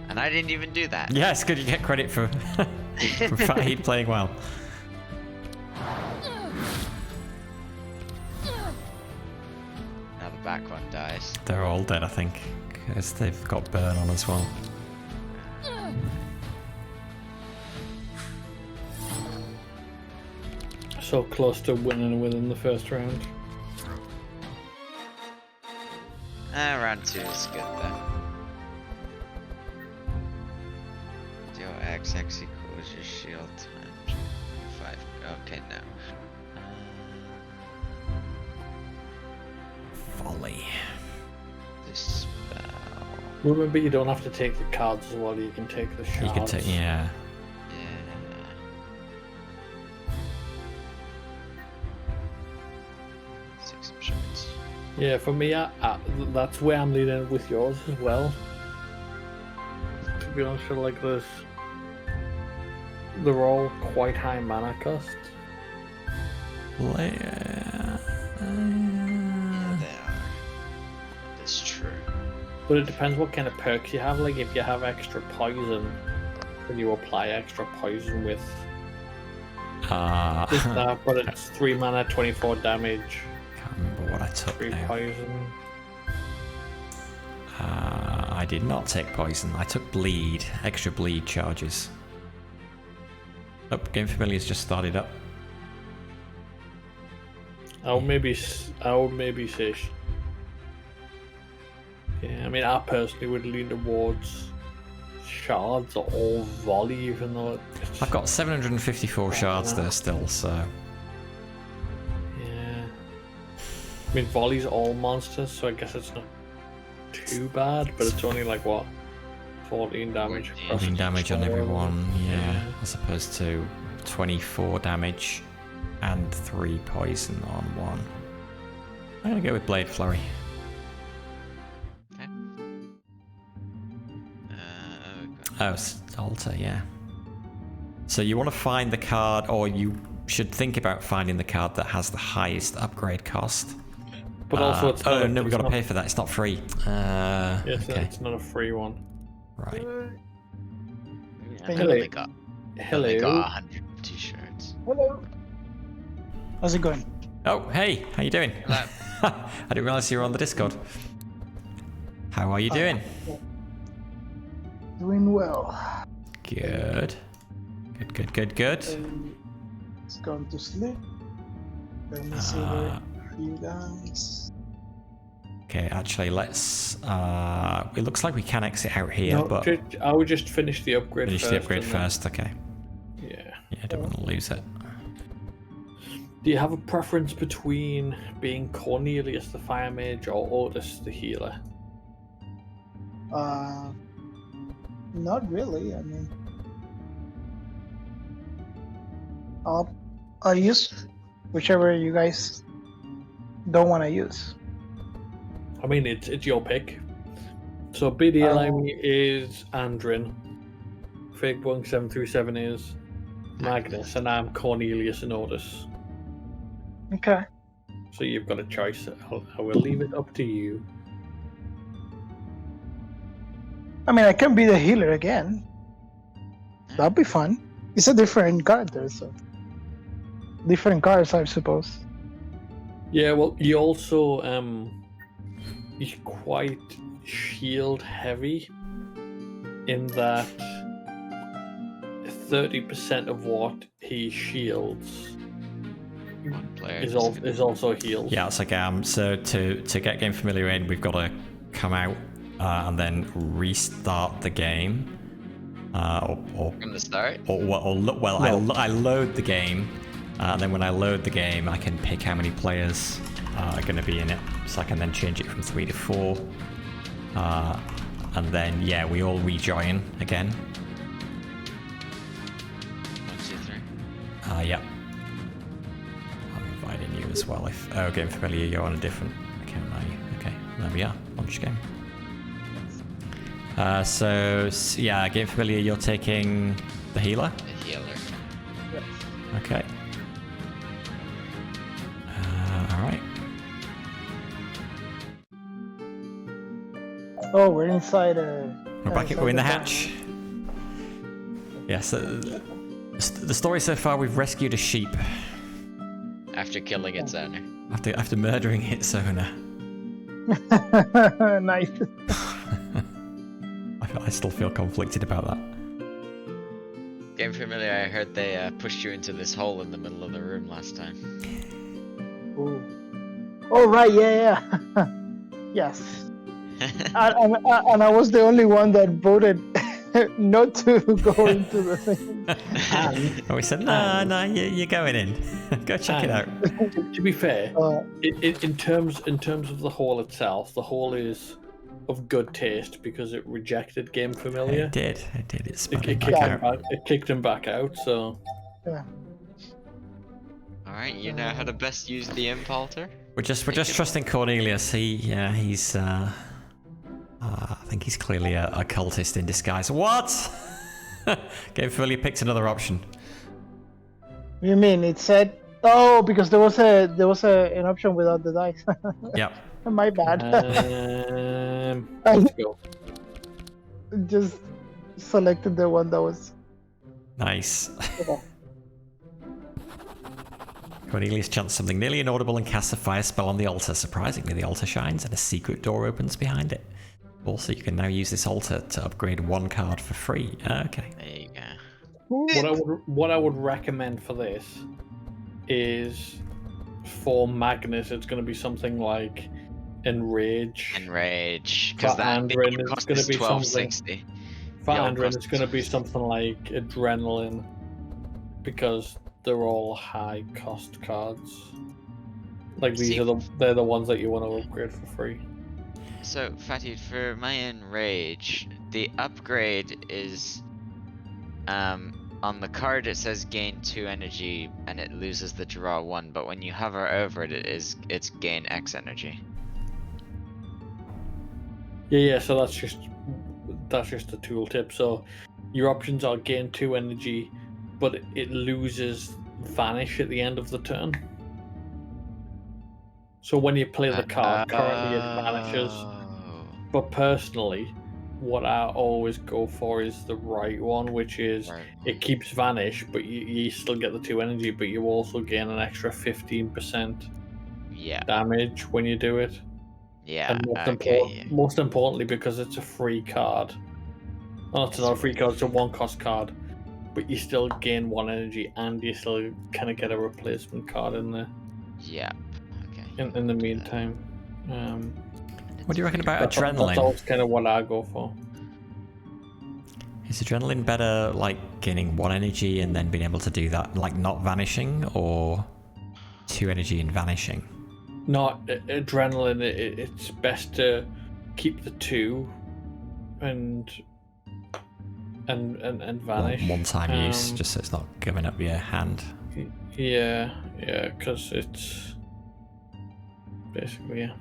and I didn't even do that. Yeah, it's good you get credit for for Fatheed playing well. Now the back one dies. They're all dead, I think, because they've got burn on as well. So close to winning within the first round. Round 2 is good then. Deal X equals your shield times 5. Okay, no. Folly. This spell. Remember, you don't have to take the cards as well. You can take the shards. You can take, yeah. Yeah. Take some shots. Yeah, for me, that's where I'm leaning with yours as well. To be honest, I feel like they're all quite high mana cost. Yeah, they are. That's true. But it depends what kind of perks you have. Like if you have extra poison, when you apply extra poison with that, but it's 3 mana, 24 damage. Can't remember what I took 3 now. poison. I did not take poison. I took bleed, extra bleed charges. Oh, GameFamiliar's just started up. I would maybe say. Yeah, I mean, I personally would lean towards shards or volley, even though I've got 754 shards there still, so. Yeah. I mean, volley's all monsters, so I guess it's not too bad, but it's only like what? 14 damage. 14 damage on everyone, yeah, Yeah. as opposed to 24 damage and 3 poison on one. I'm gonna go with Blade Flurry. Okay. Oh, Altar, yeah. So you want to find the card, or you should think about finding the card that has the highest upgrade cost. But also, it's not. Oh no, we got to not- pay for that. It's not free. Yes, Okay, it's not a free one. right. I've Hello. only got Hello. 102 shards. Hello. How's it going? Oh, hey, how you doing? Hello. I didn't realize you were on the Discord. How are you doing? Doing well. Good. Good. It's gone to sleep. Let me see where you guys. Okay, actually, let's. It looks like we can exit out here, No, but I would just finish the upgrade finish first. the upgrade and then- first. Okay. Yeah. Yeah, I don't want to lose it. Do you have a preference between being Cornelius the Fire Mage or Ottis the Healer? Not really. I mean, I'll use whichever you guys don't want to use. I mean, it's your pick. So BdaLimey is Andrin. Fake737 is Magnus, and I'm Cornelius and Ottis. Okay. So you've got a choice. I will leave it up to you. I mean, I can be the healer again. That'll be fun. It's a different character, so different cards, I suppose. Yeah, well, you also he's quite shield heavy in that 30% of what he shields One player is just also healed. Yeah, it's like so to get GameFamiliar in, we've got to come out and then restart the game, or from the start. I load the game, and then when I load the game, I can pick how many players are going to be in it, so I can then change it from 3 to 4, and then yeah, we all rejoin again. 1, 2, 3. Yep. I'm inviting you as well. If GameFamiliar, you're on a different account, are you? Okay, there we are. Launch game. So yeah, GameFamiliar, you're taking the healer. The healer. Okay. All right. Oh, we're inside We're back. We're in the hatch. Yes. The story so far, we've rescued a sheep After killing its owner. after murdering its owner. Nice. I still feel conflicted about that. GameFamiliar, I heard they pushed you into this hole in the middle of the room last time. Ooh. Oh right, yeah. Yes. And I was the only one that voted not to go into the thing. And we said, no, you're going in. Go check it out. To be fair, Uh, in terms of the hole itself, the hole is of good taste because it rejected GameFamiliar. It did. It spun It it kicked back him out. back. It kicked him back out. So yeah. Alright, you know how to best use the imp altar? We're just trusting Cornelius. He's I think he's clearly a cultist in disguise. What? GameFamiliar picked another option. You mean it said Oh, because there was an option without the dice. Yep. My bad. Let's go. Just selected the one that was. Nice. Okay. Cornelius chants something nearly inaudible and casts a fire spell on the altar. Surprisingly, the altar shines and a secret door opens behind it. Also, you can now use this altar to upgrade one card for free. Okay. There you go. What I would recommend for this is for Magnus, it's going to be something like Enrage. Enrage. For Because that Andrin, it's cost going is to be something. 1260. For The old Andrin, cost it's going to be is- something like Adrenaline, because they're all high cost cards. Like See- they're the ones that you want to upgrade for free. So, Fatheed, for my Enrage, the upgrade is on the card it says gain 2 energy and it loses the draw 1, but when you hover over it, it's gain X energy. Yeah. So that's just a tooltip. So your options are gain 2 energy, but it loses vanish at the end of the turn. So when you play the card, currently it vanishes. Oh. But personally, what I always go for is the right one, which is Right. it keeps vanish, but you still get the 2 energy, but you also gain an extra 15% Yeah. damage when you do it. Yeah. And Okay. most importantly, because it's a free card. Oh, it's not a free card, it's a 1-cost card. But you still gain 1 energy and you still kind of get a replacement card in there Yeah. Okay. in the meantime. What do you reckon about That's adrenaline? always kind of what I go for. Is adrenaline better, like gaining 1 energy and then being able to do that, like not vanishing, or 2 energy and vanishing? Not adrenaline. It's best to keep the 2 and vanish. One-time use, just so it's not giving up your hand. Yeah, because it's basically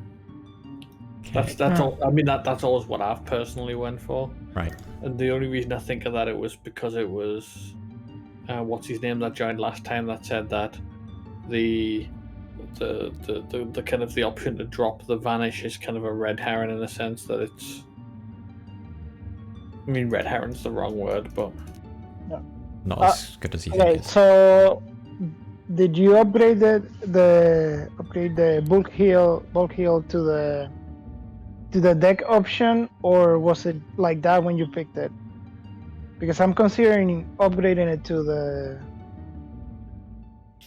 Okay. that's all. I mean that's always what I've personally went for. Right. And the only reason I think of that it was because it was what's his name that joined last time that said that the kind of the option to drop the vanish is kind of a red herring in the sense that it's. I mean, red herring's the wrong word, but Not as good as you Okay, think it is. so did you upgrade the bulk heal to the deck option, or was it like that when you picked it? Because I'm considering upgrading it to the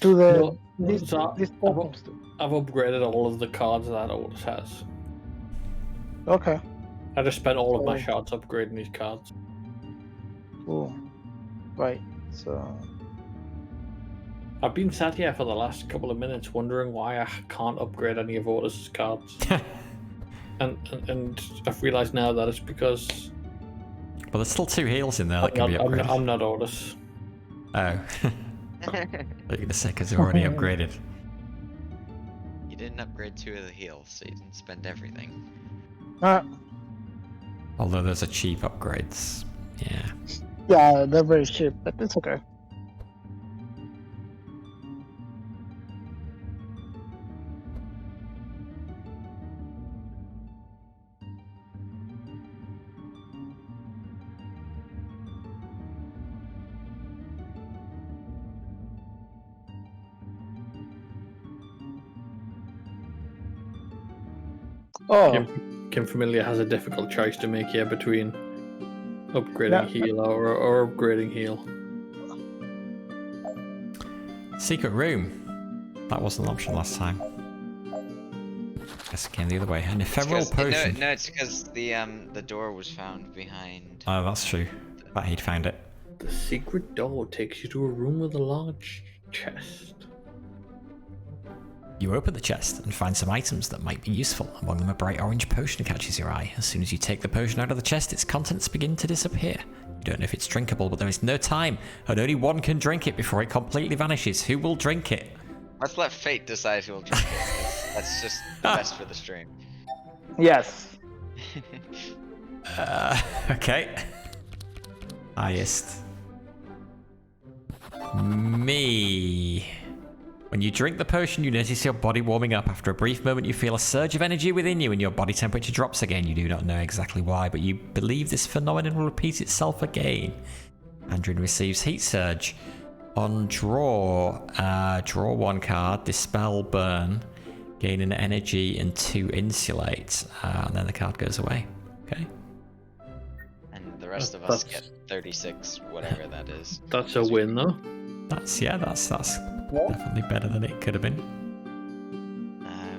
No, this so tokens too. I've upgraded all of the cards that Ottis has. Okay, I just spent all of my Oh. shots upgrading these cards. cool. Right, so I've been sat here for the last couple of minutes wondering why I can't upgrade any of Ottis' cards. and I've realised now that it's because Well, there's still 2 heals in there that can be upgraded. I'm not Ottis. Oh. You're going to say because they're already upgraded. You didn't upgrade 2 of the heals, so you didn't spend everything. Although those are cheap upgrades. Yeah. yeah, they're very cheap, but it's okay. Oh, GameFamiliar has a difficult choice to make here between upgrading Yeah. heal or upgrading heal. Secret room. That wasn't an option last time. Guess it came the other way. An ephemeral It's 'cause- potion. No, it's because the door was found behind. Oh, that's true. But he'd found it. The secret door takes you to a room with a large chest. You open the chest and find some items that might be useful. Among them, a bright orange potion catches your eye. As soon as you take the potion out of the chest, its contents begin to disappear. You don't know if it's drinkable, but there is no time, and only one can drink it before it completely vanishes. Who will drink it? Let's let fate decide who will drink it. That's just the best for the stream. yes. Okay. Highest. Me. When you drink the potion, you notice your body warming up. After a brief moment, you feel a surge of energy within you and your body temperature drops again. You do not know exactly why, but you believe this phenomenon will repeat itself again. Andrin receives heat surge. On draw, draw 1 card, dispel burn, gain an energy and 2 insulate, and then the card goes away. Okay. And the rest of us get 36, whatever that is. That's a win, though. That's definitely better than it could have been.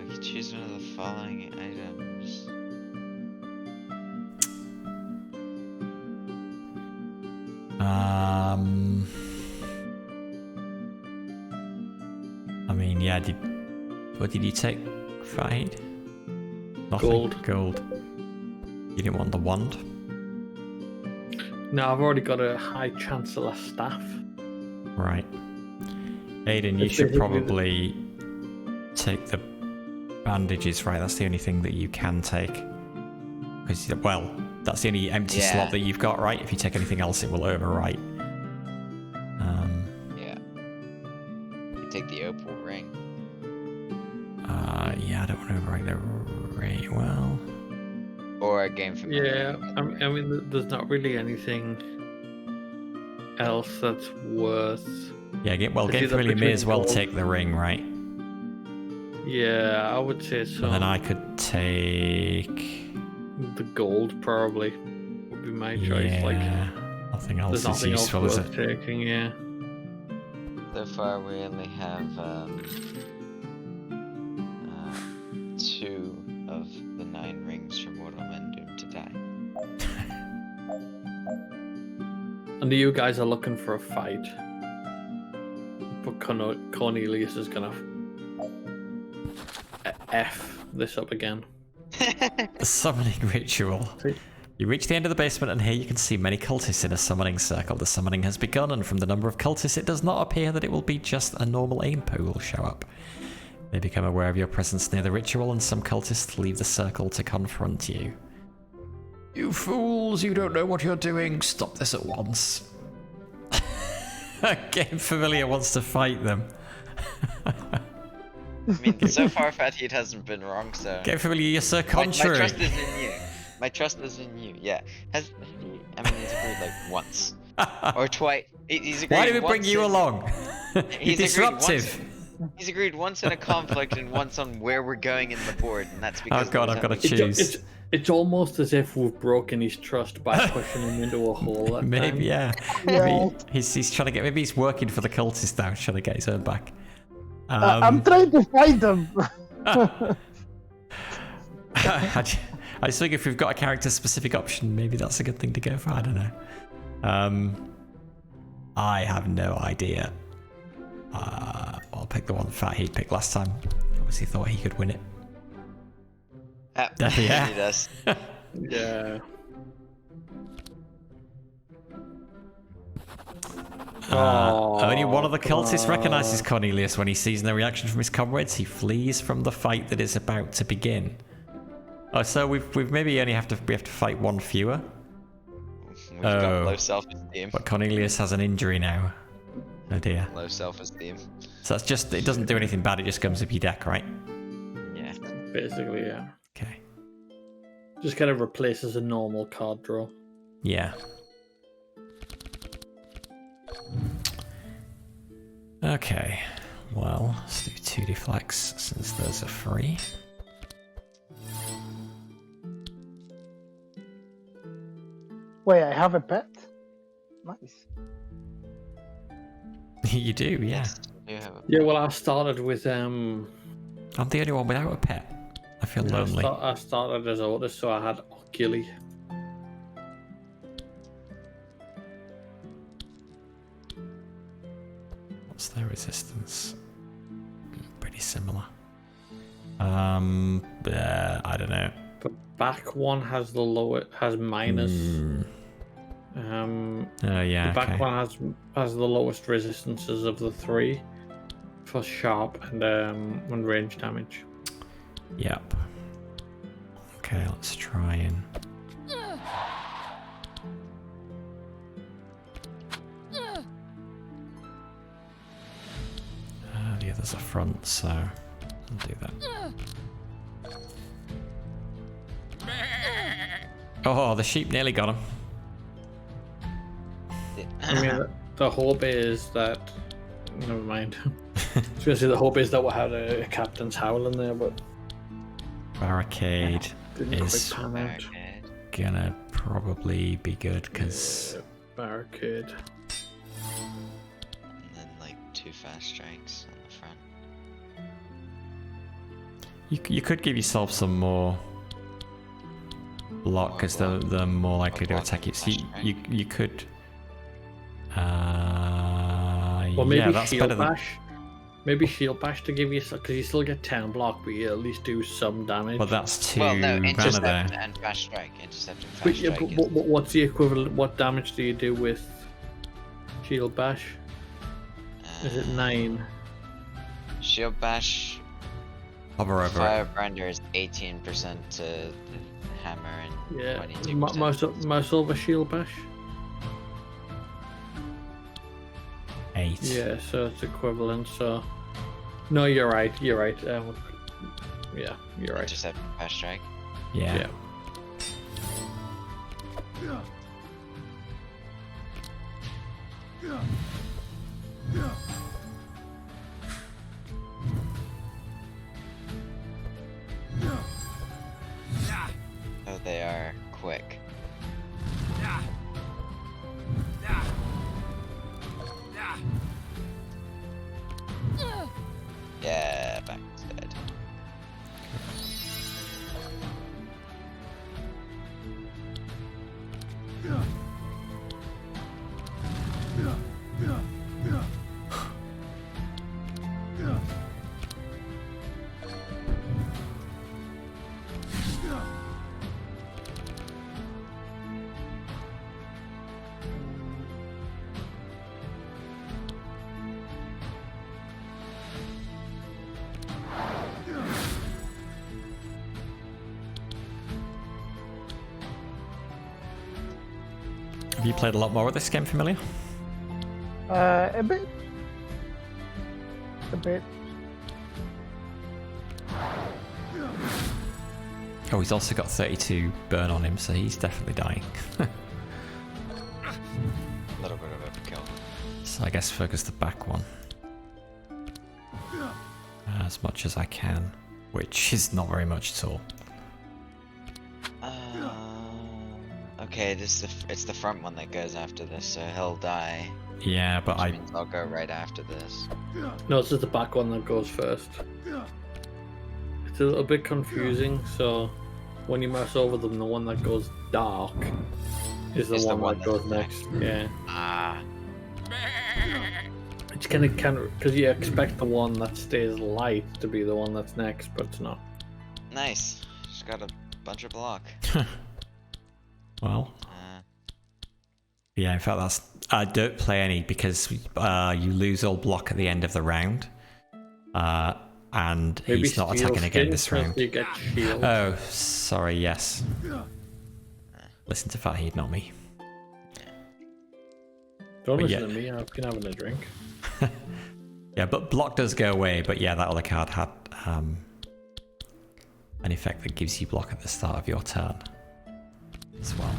We can choose one of the following items. I mean, yeah. What did you take, Fatheed? Nothing. Gold. You didn't want the wand? No, I've already got a High Chancellor staff. Right. Aiden, you should probably take the bandages, right? That's the only thing that you can take. Because, well, that's the only empty slot that you've got, right? If you take anything else, it will overwrite. Yeah. You take the opal ring. Yeah, I don't want to overwrite the ring. Well... Or a game from... Yeah, I mean, there's not really anything else that's worth... Yeah, GameFamiliar may as well take the ring, right? Yeah, I would say so. And then I could take... The gold, probably, would be my choice. Yeah, like, nothing else there's is nothing useful, else is worth it? taking, yeah. So far, we only have 2 of the 9 rings from mortal men doomed to die. And you guys are looking for a fight. But Cornelius is gonna F this up again. The summoning ritual. You reach the end of the basement and here you can see many cultists in a summoning circle. The summoning has begun, and from the number of cultists, it does not appear that it will be just a normal aim pool show up. They become aware of your presence near the ritual, and some cultists leave the circle to confront you. You fools, you don't know what you're doing. Stop this at once. GameFamiliar wants to fight them. I mean, so far Fatheed hasn't been wrong, so... GameFamiliar, you're so contrary. My trust is in you. My trust is in you, yeah. He's agreed like once. Or twice. He's agreed. Why did we bring you along? You're disruptive. He's agreed once in a conflict and once on where we're going in the board, and that's because... Oh god, I've got to choose. It's almost as if we've broken his trust by pushing him into a hole. Maybe, yeah. Maybe he's trying to get... Maybe he's working for the cultists now, trying to get his own back. I'm trying to fight them. I just think if we've got a character-specific option, maybe that's a good thing to go for. I don't know. I have no idea. I'll pick the one Fatheed picked last time. Obviously thought he could win it. Yeah. He does. Yeah. Only one of the cultists recognizes Cornelius. When he sees no reaction from his comrades, he flees from the fight that is about to begin. Oh, so we've maybe we have to fight one fewer. We've got low self-esteem. But Cornelius has an injury now. Oh dear. Low self-esteem. So that's just, it doesn't do anything bad, it just comes up your deck, right? Yeah. Basically, yeah. Okay. Just kind of replaces a normal card draw. Yeah. Okay. Well, let's do 2 deflects since those are free. Wait, I have a pet? Nice. You do, yeah. Yeah, well, I started with I'm the only one without a pet. I feel lonely. I started as Ottis, so I had Oculi. What's their resistance? Pretty similar. I don't know. The back one has the lowest, has minus. Oh yeah. The back okay. one has the lowest resistances of the 3 for sharp and range damage. Yep. Okay, let's try and. The other as a front, so I'll do that. Oh, the sheep nearly got him. I mean, the hope is that. Never mind. I was gonna say the hope is that we had a captain's howl in there, but Barricade didn't is quite pan out. Barricade. gonna probably be good because Barricade. And then like 2 fast strikes on the front. you could give yourself some more block because they're more likely to attack you. So you could. Well, maybe yeah, that's shield better than. bash. Maybe shield bash to give you, because you still get town block, but you at least do some damage. But that's 2 Well, no, mana intercept there. and fast strike. Intercept and fast But yeah, strike. but what's the equivalent? What damage do you do with shield bash? Is it 9? Shield bash. Hover over it. Firebrander is 18% to the hammer and Yeah. 22%. Mouse over shield bash. 8. Yeah, so it's equivalent. So, no, you're right. You're right. Yeah, you're right. Intercept and fast strike. Yeah. Oh, they are quick. Yeah, back to dead. Have you played a lot more with this game, Familiar? A bit. A bit. Oh, he's also got 32 burn on him, so he's definitely dying. A little bit of overkill. So I guess focus the back one as much as I can, which is not very much at all. Okay, it's the front one that goes after this, so he'll die. Yeah, but Which means I'll go right after this. No, it's just the back one that goes first. It's a little bit confusing, so when you mouse over them, the one that goes dark is the one that goes next. Yeah. Ah. It's kind of because you expect the one that stays light to be the one that's next, but it's not. Nice. Just got a bunch of block. well, yeah. In fact, that's don't play any because you lose all block at the end of the round, and Maybe he's not steel attacking again skin, this round. You get shield. Oh, sorry. Yes. Listen to Fatheed, not me. Don't but listen to me. I've been having a drink. Yeah, but block does go away. But yeah, that other card had an effect that gives you block at the start of your turn as well.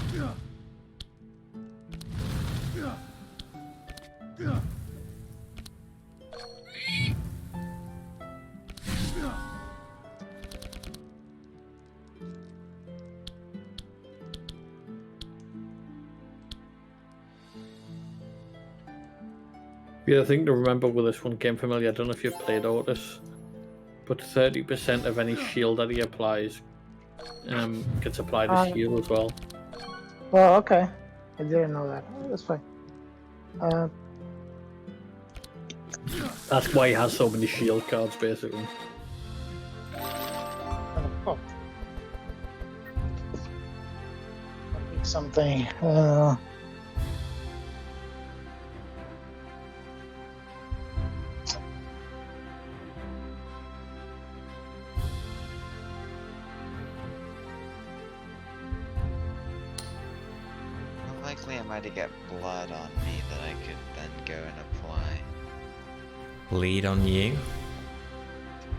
The other thing to remember with this one, GameFamiliar, I don't know if you've played Ottis, but 30% of any shield that he applies gets applied as shield as well. Well, okay. I didn't know that. That's fine. That's why he has so many shield cards, basically. Oh. Something. Likely I might get blood on me that I could then go and apply. Bleed on you.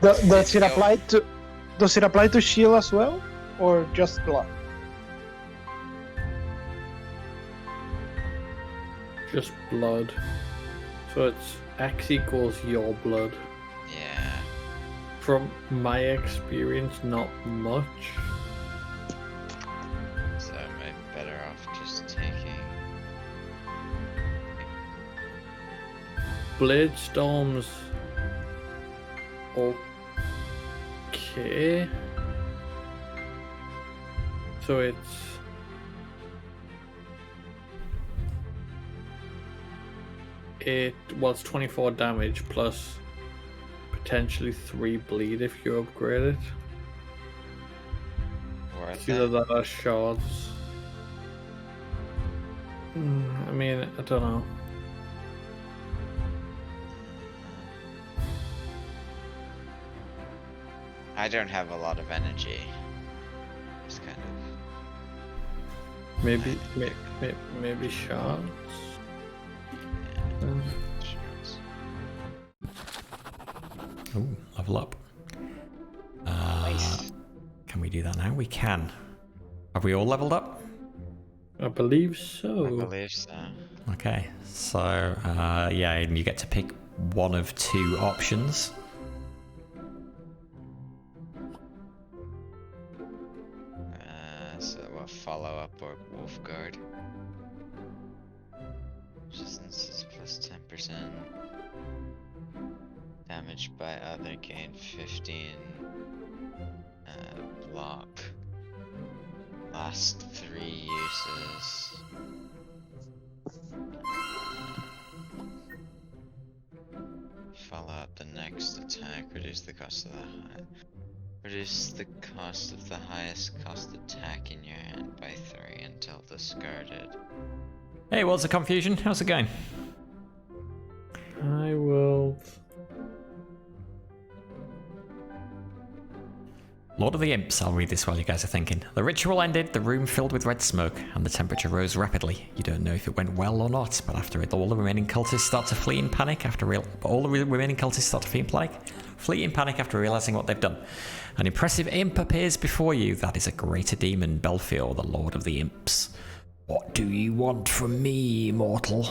Does it apply to? Does it apply to shield as well, or just blood? Just blood. So it's X equals your blood. Yeah. From my experience, not much. So I might be better off just taking. Blade Storms. Okay. So it's. It's 24 damage plus potentially 3 bleed if you upgrade it. Worth Either it. that or shards. I mean, I don't know. I don't have a lot of energy. Just kind of. Maybe shards. Shards. Ooh, level up. Nice. Can we do that now? We can. Have we all leveled up? I believe I so. believe so. Okay, so yeah, and you get to pick one of 2 options. So we'll follow up or Wolfguard. Resistance is plus 10%. Damage by other gain 15. Block. Last 3 uses. Follow up the next attack. Reduce the cost of the Reduce the cost of the highest cost attack in your hand by 3 until discarded. Hey, what's the confusion? How's it going? I will. Lord of the Imps, I'll read this while you guys are thinking. The ritual ended, the room filled with red smoke, and the temperature rose rapidly. You don't know if it went well or not, but after it, all the remaining cultists start to flee in panic after realizing what they've done. An impressive imp appears before you. That is a greater demon, Belfior, the Lord of the Imps. What do you want from me, mortal?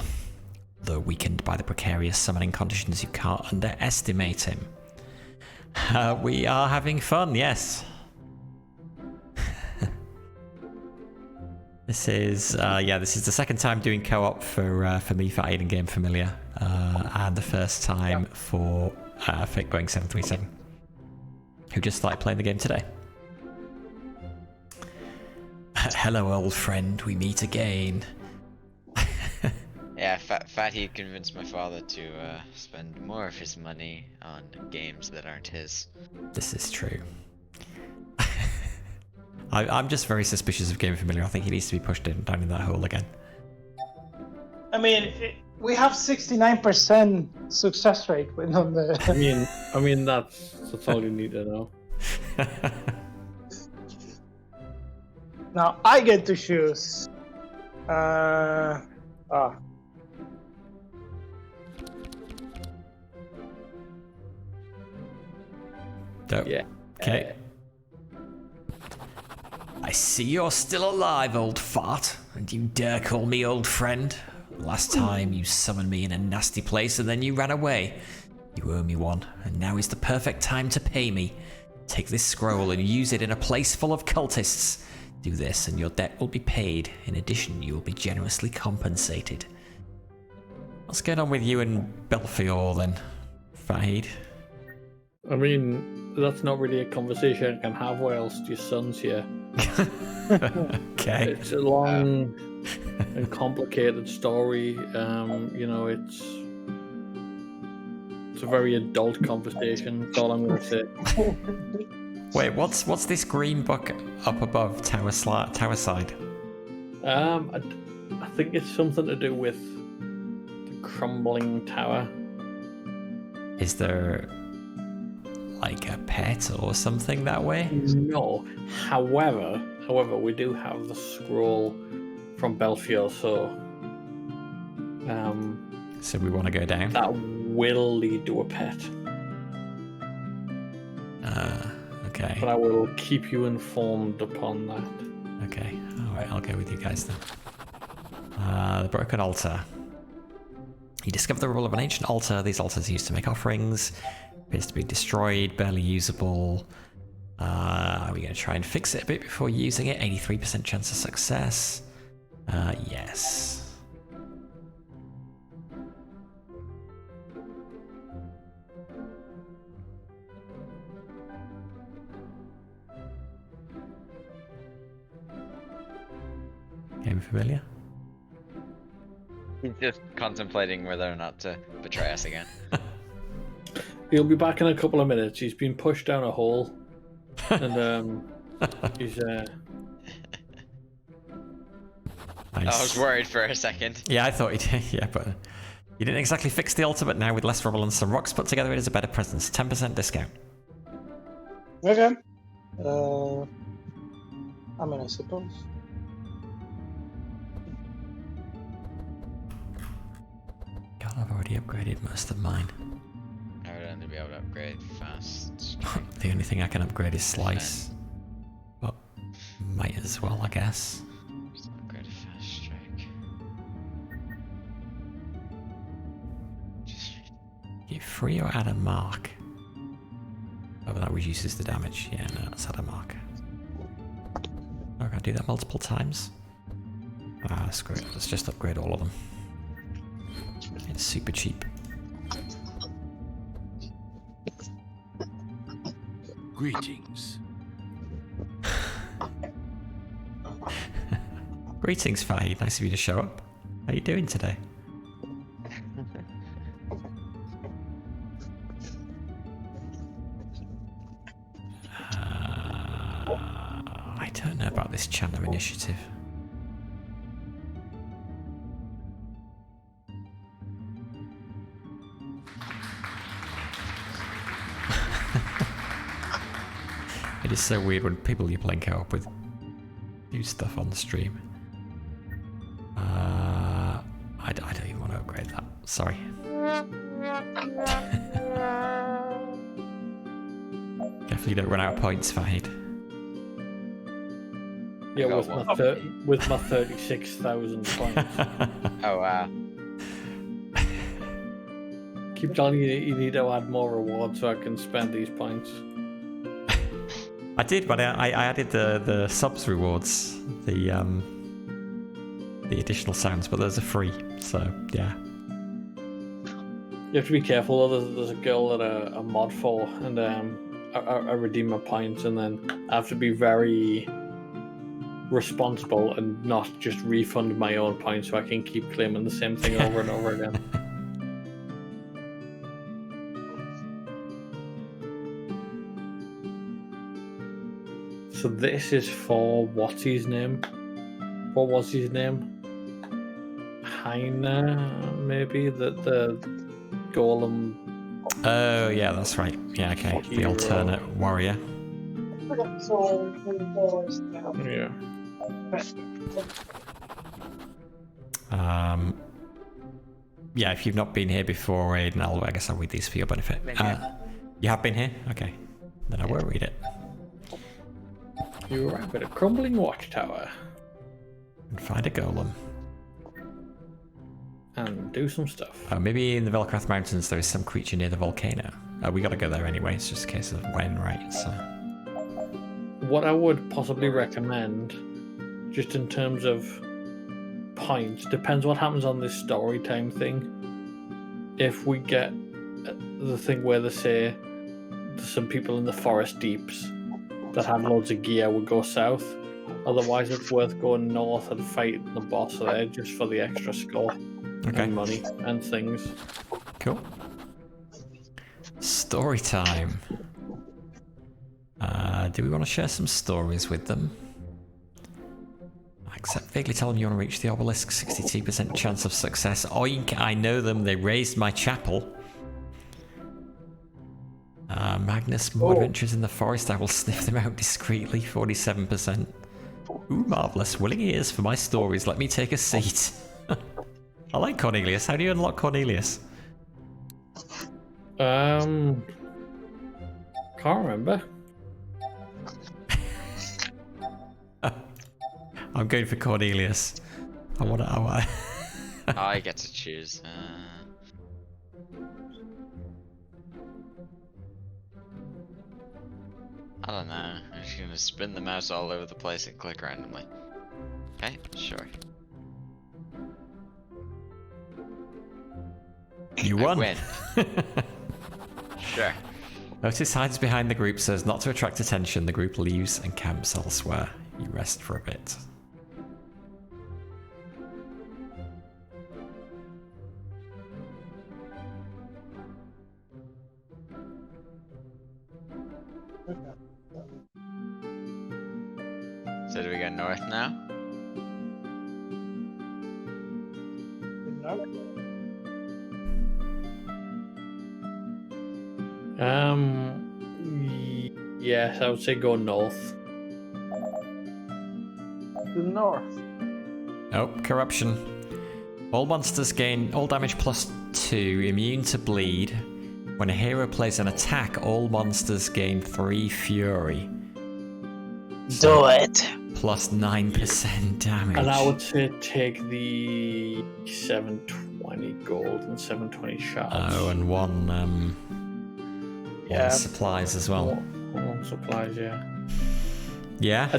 Though weakened by the precarious summoning conditions, you can't underestimate him. We are having fun, yes. This is the second time doing co-op for me, Fatheed and GameFamiliar, and the first time for Going 737, who just started playing the game today. Hello, old friend. We meet again. Yeah, Fatheed convinced my father to spend more of his money on games that aren't his. This is true. I'm just very suspicious of GameFamiliar. I think he needs to be pushed down in that hole again. I mean, we have 69% success rate with on the. I mean that's all you need to know. Now I get to choose. Dope. Yeah. Okay. I see you're still alive, old fart, and you dare call me old friend. Last time you summoned me in a nasty place and then you ran away. You owe me one, and now is the perfect time to pay me. Take this scroll and use it in a place full of cultists. Do this and your debt will be paid. In addition, you will be generously compensated. What's going on with you and Belfior then, Fatheed? I mean, that's not really a conversation I can have whilst your son's here. Okay. It's a long and complicated story. You know, it's a very adult conversation. That's all I'm going to say. Wait, what's this green book up above tower side? I think it's something to do with the crumbling tower. Is there like a pet or something that way? No. However, we do have the scroll from Belfior, so So we want to go down. that will lead to a pet. Okay. But I will keep you informed upon that. Okay. All right. I'll go with you guys then. The broken altar. You discover the rule of an ancient altar. These altars are used to make offerings. Appears to be destroyed, barely usable. Are we going to try and fix it a bit before using it? 83% chance of success. Yes. Game familiar? He's just contemplating whether or not to betray us again. He'll be back in a couple of minutes. He's been pushed down a hole, and he's. Nice. I was worried for a second. Yeah, I thought he did. Yeah, but you didn't exactly fix the altar, but now with less rubble and some rocks put together, it is a better presence. 10% discount. Okay. I mean, I suppose. God, I've already upgraded most of mine. I would only be able to upgrade fast. The only thing I can upgrade is slice. But might as well, I guess. Just upgrade a fast strike. Just Get free or add a mark. Oh, but that reduces the damage. Yeah, no, let's add a mark. Oh, I can do that multiple times. Ah, screw it. Let's just upgrade all of them. It's super cheap. Greetings. Greetings, Fatheed. Nice of you to show up. How are you doing today? I don't know about this channel initiative. It is so weird when people you're playing co-op with do stuff on the stream. I don't even want to upgrade that. Sorry. Definitely don't run out of points, Fatheed. Yeah, got with my 36,000 points. Oh wow. Keep telling you need to add more rewards so I can spend these points. I did, but I added the subs rewards, the additional sounds, but those are free, so yeah. You have to be careful though. There's a girl that a mod for, and I redeem my points, and then I have to be very responsible and not just refund my own points so I can keep claiming the same thing over and over again. So this is for what's his name? What was his name? Heine, maybe? The golem. Oh yeah, that's right. Yeah, okay. The Hero. alternate warrior. Okay, so Yeah. Yeah, if you've not been here before, Aiden, I guess I'll read these for your benefit. You have been here? Okay. Then I will read it. You arrive at a crumbling watchtower And find a golem. and do some stuff. Oh, maybe in the Velcrath Mountains there is some creature near the volcano. We gotta go there anyway, it's just a case of when, right? So. What I would possibly recommend, just in terms of points, depends what happens on this story time thing. If we get the thing where they say there's some people in the forest deeps that have loads of gear, we go south. Otherwise, it's worth going north and fighting the boss there just for the extra score and money and things. Cool. Story time. Do we want to share some stories with them? Except vaguely tell them you want to reach the obelisk. 62% chance of success. Oink, I know them. They raised my chapel. Magnus, more adventures in the forest. I will sniff them out discreetly. 47%. Ooh, marvellous. Willing ears for my stories. Let me take a seat. I like Cornelius. How do you unlock Cornelius? Can't remember. I'm going for Cornelius. I want to. Oh, I get to choose. I don't know. I'm just gonna spin the mouse all over the place and click randomly. Okay, sure. You I won. win. Sure. Otis hides behind the group so as not to attract attention. The group leaves and camps elsewhere. You rest for a bit. So do we go north now? Yes, I would say go north. The north. Oh, corruption. All monsters gain all damage plus 2, immune to bleed. When a hero plays an attack, all monsters gain 3 fury. Do it. Plus 9% damage. And I would say take the 720 gold and 720 shards. Oh, and one Yeah. supplies as well. One supplies, yeah. Yeah? I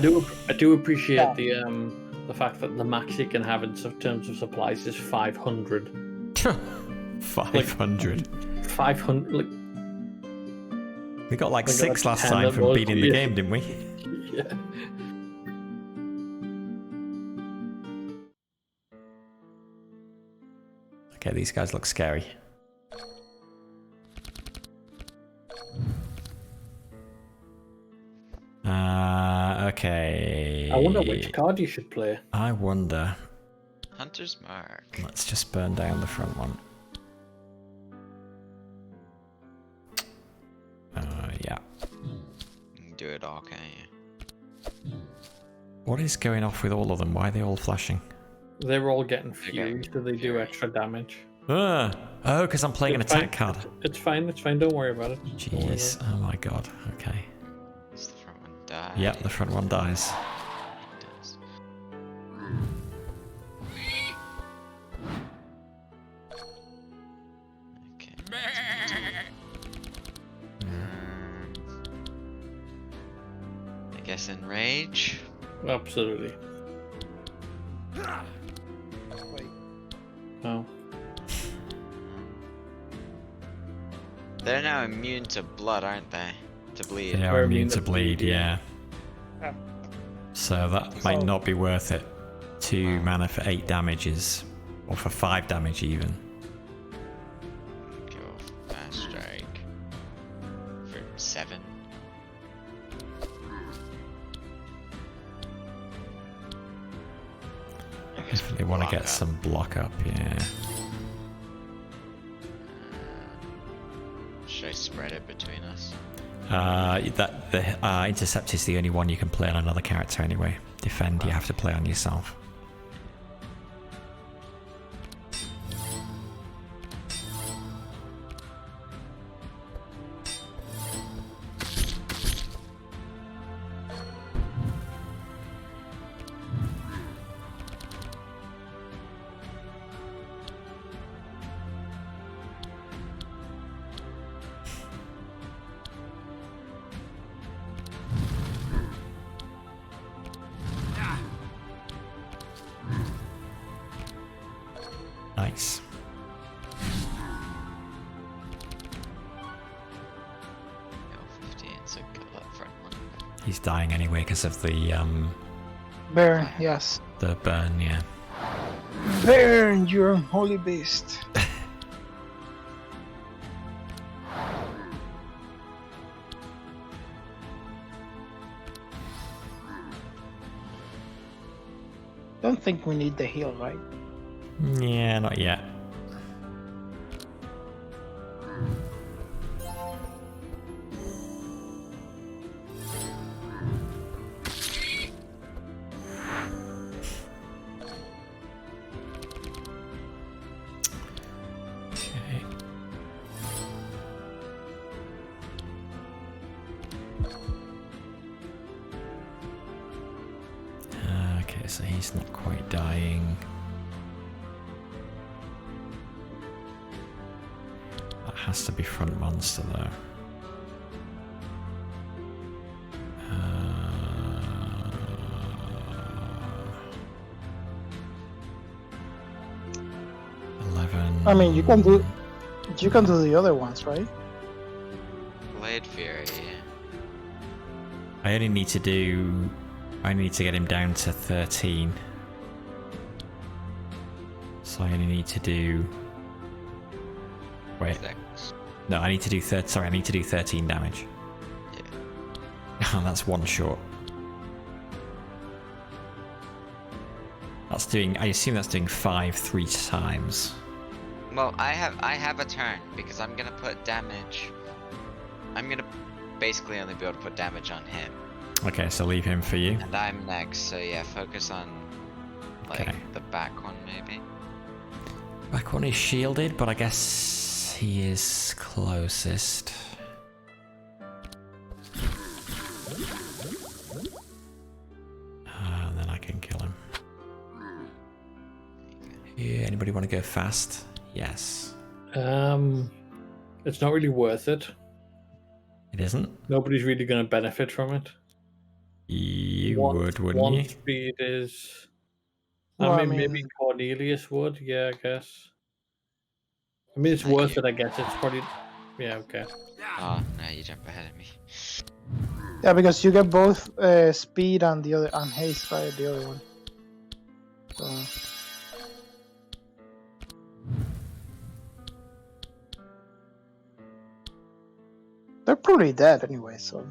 do appreciate the fact that the max you can have in terms of supplies is 500. 500. 500. Like, We got like we got 6 last 10 time of from those, beating the yeah. game, didn't we? yeah. Okay, these guys look scary. Okay. I wonder which card you should play. I wonder. Hunter's Mark. Let's just burn down the front one. Yeah. You can do it all, can't you? What is going off with all of them? Why are they all flashing? They're all getting getting fused, so they do fury. extra damage. Oh, because I'm playing an It's attack fine. card. It's fine. It's fine. Don't worry about it. Don't worry Jeez. about Oh my god. Okay. Does the front one die? Yep, the front one dies. It does. Okay. I guess enrage. it. Absolutely. Oh. They're now immune to blood, aren't they? To bleed. They are We're immune to bleed, yeah. Yeah. So that might So- not be worth it. 2 mana for 8 damages. Or for 5 damage even. Go fast strike. For 7. I guess They want to block get up. some block up, yeah. Should I spread it between us? The intercept is the only one you can play on another character anyway. Defend you have to play on yourself. Nice. Go 15, so kill that front one. He's dying anyway because of the Burn, yes. burn, yeah. Burn, you holy beast. Don't think we need the heal, right? Yeah, not yet. Okay. Okay, so so he's not quite dying. That has to be front monster though. 11. I mean, you can do the other ones, right? Blade Fury. I only need to get him down to 13. So I only need to do. Wait. 6. No, I need to do 13 damage. Yeah. Oh, that's one short. That's doing. I assume that's doing 5 3 times. Well, I have a turn because I'm gonna put damage. I'm gonna basically only be able to put damage on him. Okay, so leave him for you. And I'm next, so yeah, focus on like Okay. the back one maybe. Back one is shielded, but I guess he is closest. And then I can kill him. Yeah, anybody want to go fast? Yes. It's not really worth it. It isn't? Nobody's really going to benefit from it. You One- would, wouldn't one you? speed is. Well, I mean, maybe Cornelius would. Yeah, I guess. I mean, it's Thank worth you. it. I guess it's probably. Yeah. Okay. Oh, no, you jump ahead of me. Yeah, because you get both speed and the other and haste, right? The other one. So. They're probably dead anyway, so.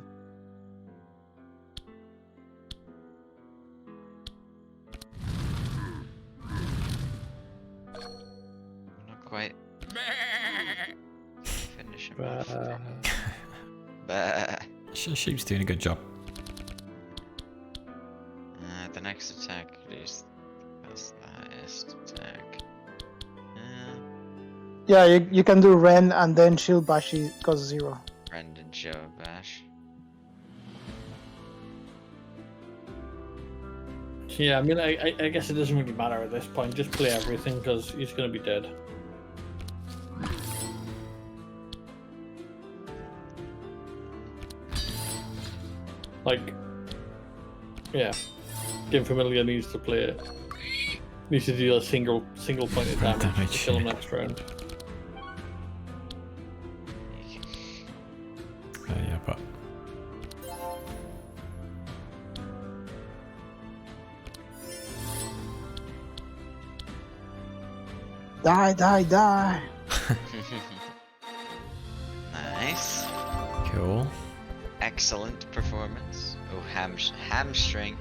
Not quite. Finish him off. Bah. Sheep's doing a good job. The next attack is that's the highest attack. Yeah, you can do Ren and then Shield Bash goes 0. Brendan Show Bash. Yeah. I mean, I guess it doesn't really matter at this point. Just play everything because he's going to be dead. Like, yeah, GameFamiliar needs to play it. Needs to deal a single point of damage to kill him next round. Yeah, but Die! Nice. cool. Excellent performance. Oh, hamstring.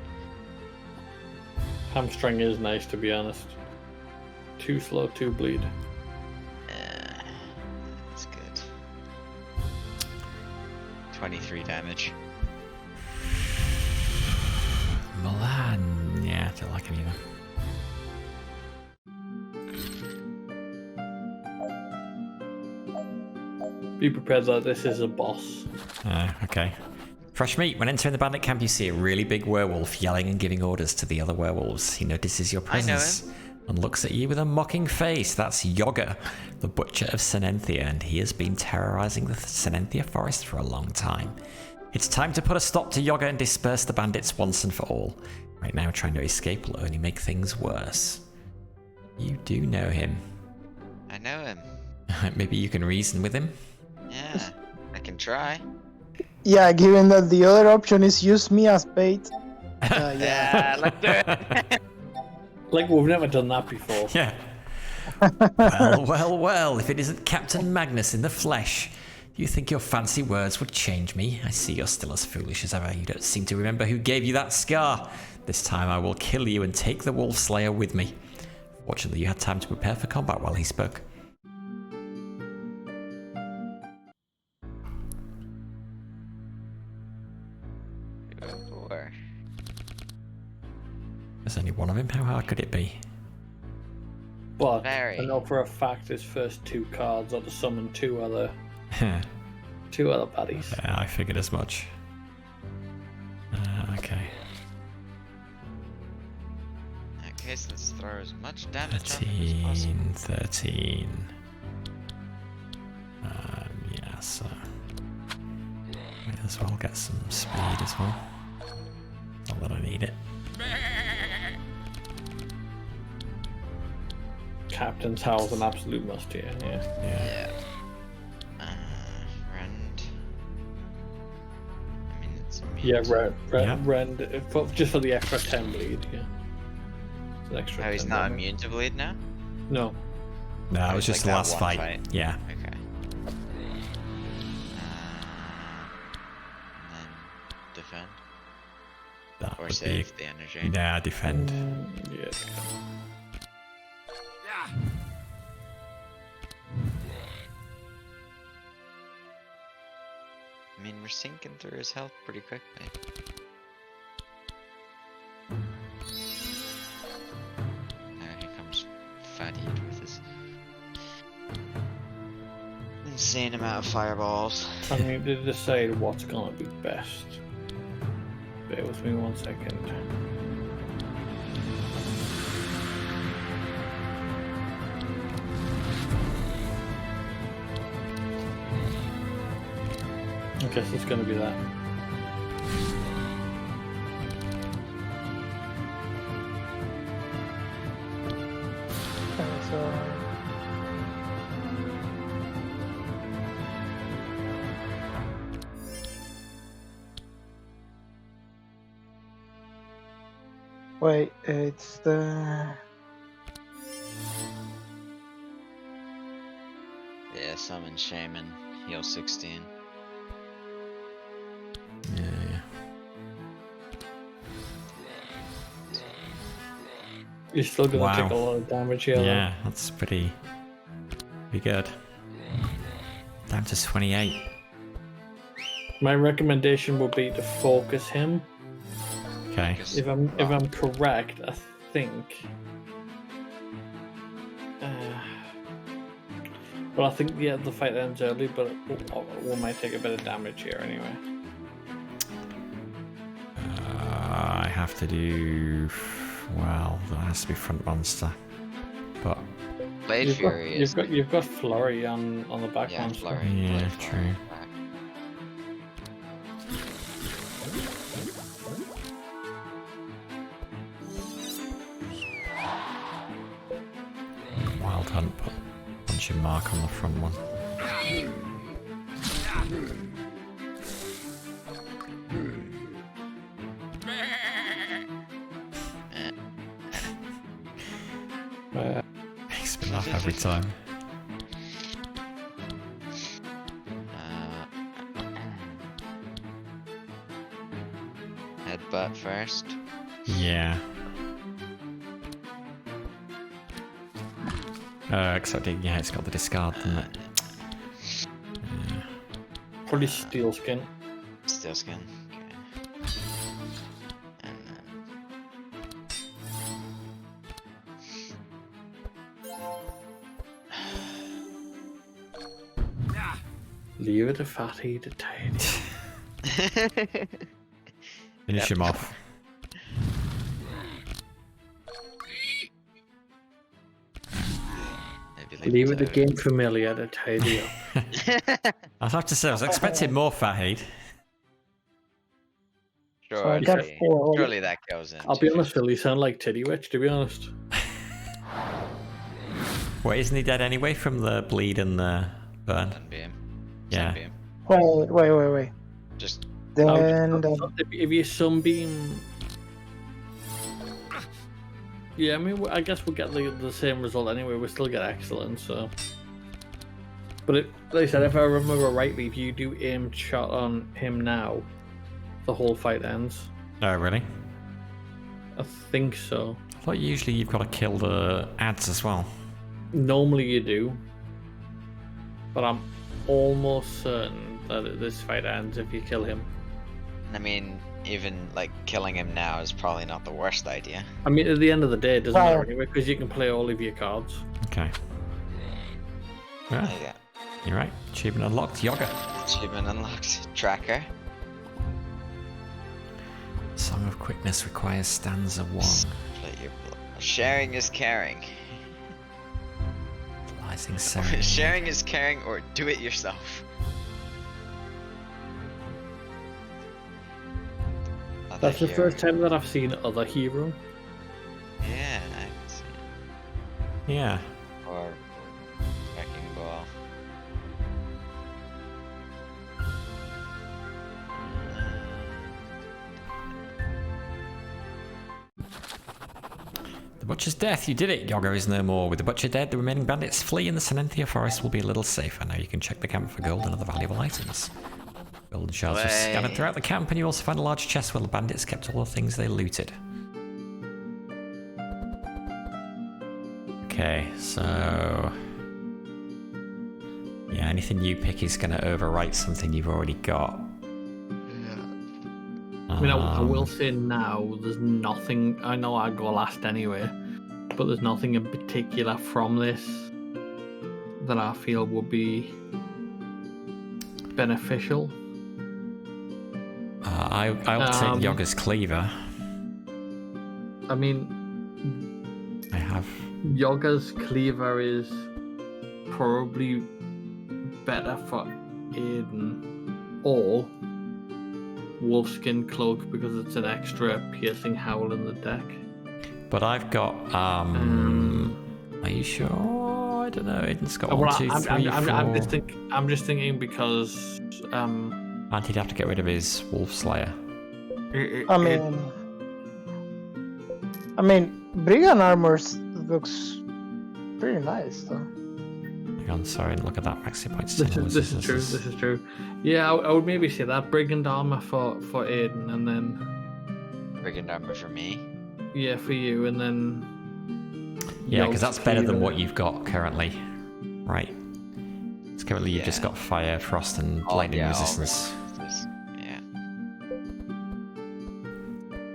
Hamstring is nice, to be honest. Too slow, too bleed. That's good. 23 damage. Milan, yeah, don't like him either. Be prepared that this is a boss. Okay. Fresh meat. When entering the bandit camp, you see a really big werewolf yelling and giving orders to the other werewolves. He notices your I know presence and looks at you with a mocking face. That's Yogger, the butcher of Senenthia, and he has been terrorizing the Senenthia forest for a long time. It's time to put a stop to Yogger and disperse the bandits once and for all. Right now, trying to escape will only make things worse. You do know him. I know him. Maybe you can reason with him? Yeah, I can try. Yeah, given that the other option is use me as bait. Yeah. Let's do it. Like, we've never done that before. Yeah. Well, if it isn't Captain Magnus in the flesh. You think your fancy words would change me? I see you're still as foolish as ever. You don't seem to remember who gave you that scar. This time I will kill you and take the Wolf Slayer with me. Fortunately, you had time to prepare for combat while he spoke. There's only one of him. How hard could it be? But Very. I know for a fact his first 2 cards are to summon 2 other baddies. Yeah, I figured as much. Okay. throw as much damage on him as 13, possible. 13. Yeah, so might as well get some speed as well. Not that I need it. Captain's Howl's an absolute must here. Yeah. Yeah. Rend. I mean, it's immune. Yeah, Yeah. Rend, just for the extra 10 bleed. Yeah. It's an extra. Oh, he's 10 not damage. immune to bleed now? No. No, it was it's just like the that last one fight. fight. Yeah. Okay. And then defend? That Or would save the energy? be. Nah, defend. Yeah. I mean, we're sinking through his health pretty quickly. Here comes Fatheed with his insane amount of fireballs. I need to decide what's gonna be best. Bear with me 1 second. I guess it's gonna be that. So wait, it's the Yeah, summon Shaman, heal 16. Yeah, yeah. You're still gonna Wow. take a lot of damage here. Yeah, that's pretty good. Down to 28. Though. My recommendation would be to focus him. Okay. If I'm correct, I think. Well, I think the fight ends early, but we might take a bit of damage here anyway. I have to do. Well, that has to be front monster. But Blade Fury is. You've got Flurry on the back Yeah, monster. Flurry. Yeah, Blade true. Flurry back. Wild Hunt, put punching mark on the front one. Makes me laugh every time. Headbutt first. Yeah. Except yeah, it's got the discard, doesn't it? Probably Steel Skin. Steel Skin. Okay. And Leave it to Fatty to tidy. then... Finish him off. Maybe Leave it to GameFamiliar to tidy up. I'd have to say, I was expecting more Fatheed. So I got Surely, 4. surely that goes in. I'll be honest, Phil, you sound like Titty Witch, to be honest. Wait, isn't he dead anyway from the bleed and the burn? Sunbeam. Yeah. Sunbeam. Wait. Just Then If you Sunbeam... Yeah, I mean, I guess we'll get the same result anyway. We'll still get excellent, so... But like I said, if I remember rightly, if you do aim shot on him now, the whole fight ends. Oh, really? I think so. I thought usually you've got to kill the ads as well. Normally you do. But I'm almost certain that this fight ends if you kill him. I mean, even like killing him now is probably not the worst idea. I mean, at the end of the day, it doesn't Well- matter anyway, because you can play all of your cards. Okay. Yeah, Yeah. you're right. Achievement unlocked. Yoga. Achievement unlocked. Tracker. Song of Quickness requires stanza 1. Split your Sharing is caring. Utilizing ceremony. Sharing is caring, or do it yourself. Other That's the hero. first time that I've seen other hero. Yeah, I haven't seen it. Yeah. Or wrecking ball. The Butcher's death, you did it. Yoga is no more. With the Butcher dead, the remaining bandits flee and the Sinenthia forest will be a little safer. Now you can check the camp for gold and other valuable items. Gold shards are scattered throughout the camp, and you also find a large chest where the bandits kept all the things they looted. Okay, so... yeah, anything you pick is going to overwrite something you've already got. I mean, I will say now, there's nothing. I know I go last anyway, but there's nothing in particular from this that I feel would be beneficial. I'll take Yoga's Cleaver. I mean, I have. Yoga's Cleaver is probably better for Aiden, or Wolfskin Cloak because it's an extra piercing howl in the deck. But I've got. Are you sure? I don't know. Aiden's got one, two, three, four. I'm just thinking because. And he'd have to get rid of his Wolf Slayer. I mean, Brigand armor looks pretty nice, though. Hang on, sorry, look at that. Maxi points. This is true. This is true. Yeah, I would maybe say that Brigand armor for Aiden, and then Brigand armor for me. Yeah, for you, and then. Yeah, because that's better than what you've got currently, right? It's currently you've just got fire, frost, and lightning resistance. Yeah.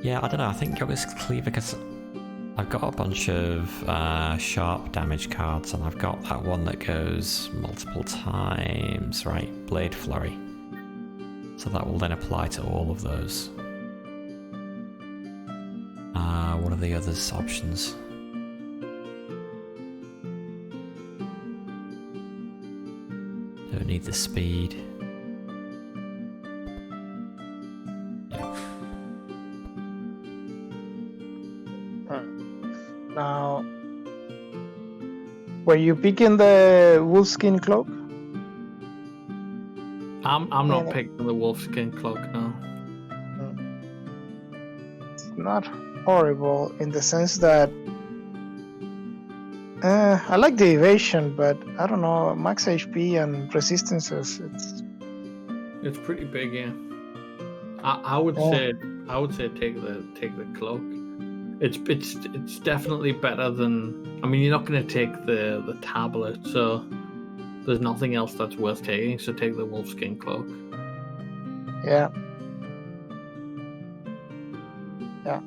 Yeah, I don't know. I think Yoga's Cleaver because I've got a bunch of sharp damage cards, and I've got that one that goes multiple times, right? Blade Flurry. So that will then apply to all of those. What are the other options? Don't need the speed. Now, were you picking the Wolfskin Cloak? I'm not picking the Wolfskin Cloak now. It's not horrible in the sense that I like the evasion, but I don't know, max HP and resistances. It's pretty big, yeah. I would say take the cloak. It's definitely better than. I mean, you're not going to take the tablet, so there's nothing else that's worth taking. So take the Wolfskin Cloak. Yeah. Yeah.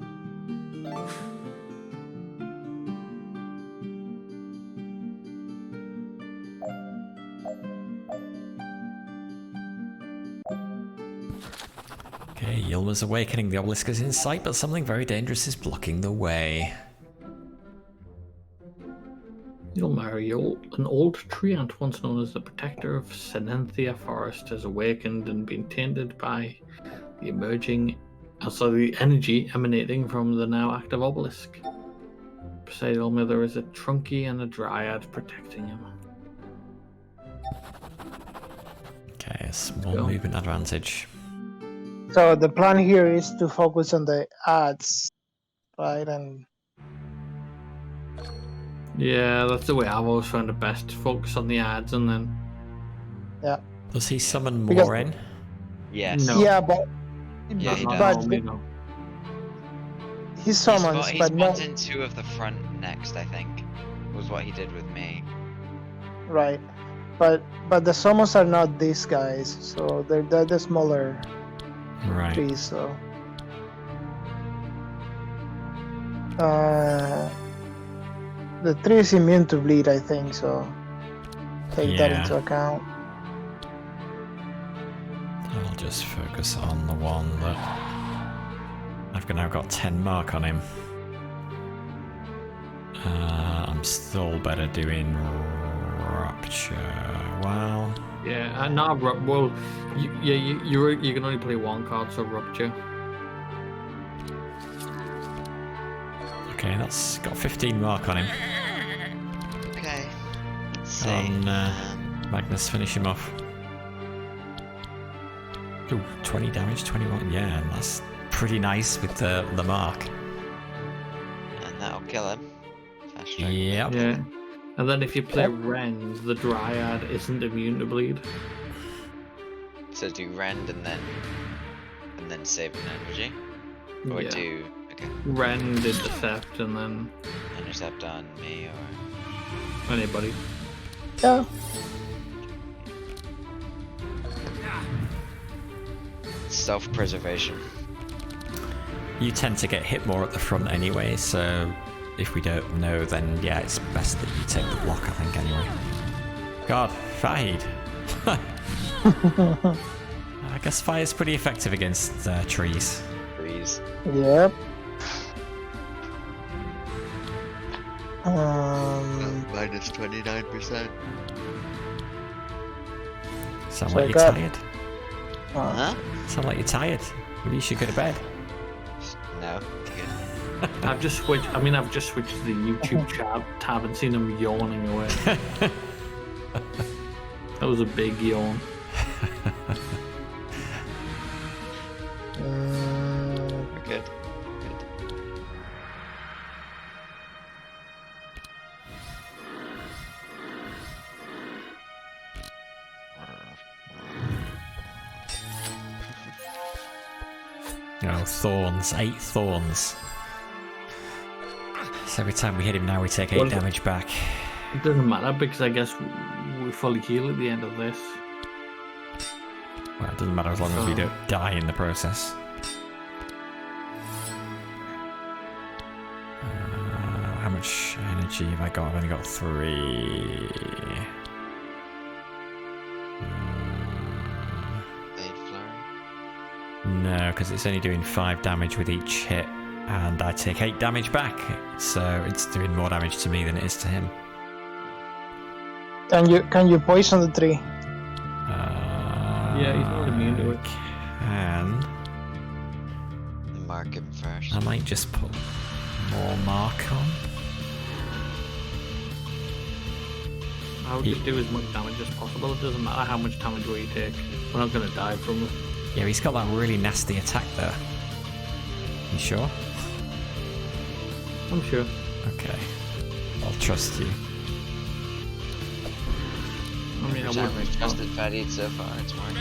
Okay, Ylma's awakening. The obelisk is in sight, but something very dangerous is blocking the way. Ylma, an old treant once known as the protector of Sinenthia Forest, has awakened and been tainted by the the energy emanating from the now active obelisk. Beside Ylma, there is a Trunky and a Dryad protecting him. Okay, a small movement advantage. So the plan here is to focus on the ads, right? And yeah, that's the way I've always found it best. Focus on the ads and then. Yeah. Does he summon more in? Yes. No. Yeah, but Yeah, he but does. he summons, He but spawns not in 2 of the front next, I think. Was what he did with me. right. But the summons are not these guys, so they're the smaller Right. trees. So the tree is immune to bleed, I think. So take that into account. I'll just focus on the one that I've now got 10 mark on him. I'm still better doing Rupture. Well, Yeah, well, you can only play one card, so Rupture. okay, that's got 15 mark on him. Okay. Let's see. On Magnus, finish him off. Ooh, 20 damage, 21. Yeah, that's pretty nice with the mark. And that'll kill him. Fast track. Yep. Yeah. And then if you play Rend, the Dryad isn't immune to bleed. So do Rend and then save an energy? Or Yeah. do okay. Rend, Intercept, and then Intercept on me or anybody. Yeah. self-preservation. You tend to get hit more at the front anyway, so if we don't know, then yeah, it's best that you take the block, I think, anyway. God, Fatheed. I guess fire's pretty effective against trees. Please. Yep. Minus 29%. Sound So like I you're got- tired. Huh? Sound like you're tired. Maybe you should go to bed. No. I've just switched to the YouTube tab and seen him yawning away. That was a big yawn. We're good. Oh, thorns. 8 thorns. So every time we hit him now, we take 8 Well, damage back. It doesn't matter because I guess we fully heal at the end of this. Well, it doesn't matter as long as we don't die in the process. How much energy have I got? I've only got 3. Blade flurry. No, because it's only doing 5 damage with each hit, and I take 8 damage back. So it's doing more damage to me than it is to him. Can you poison the tree? Yeah, he's not immune to it. Can. Mark him first. I might just put more mark on. I would just do as much damage as possible. It doesn't matter how much damage we take. We're not going to die from it. Yeah, he's got that really nasty attack there. You sure? I'm sure. Okay. I'll trust you. I mean, I Every time wouldn't. we've trusted Fatheed so far, it's worked.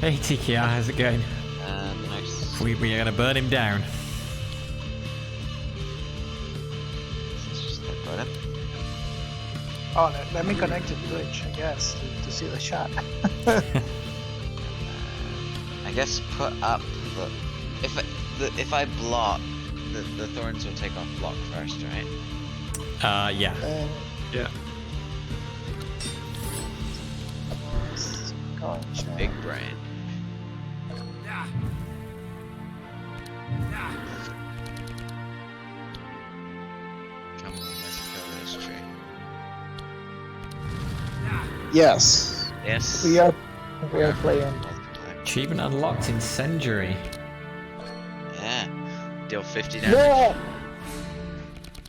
Hey TKR, how's it going? Nice. We are gonna burn him down. Let's just headbutt him. Oh, let me connect to Twitch, I guess, to see the shot. I guess put up the... If I block, the thorns will take off block first, right? Yeah. Yeah. Gotcha. Big brain. Come on, let's kill this tree. Yes, Yes. we are playing. Multiply. Achievement unlocked, Incendiary. Yeah. Deal 50 damage. Yeah,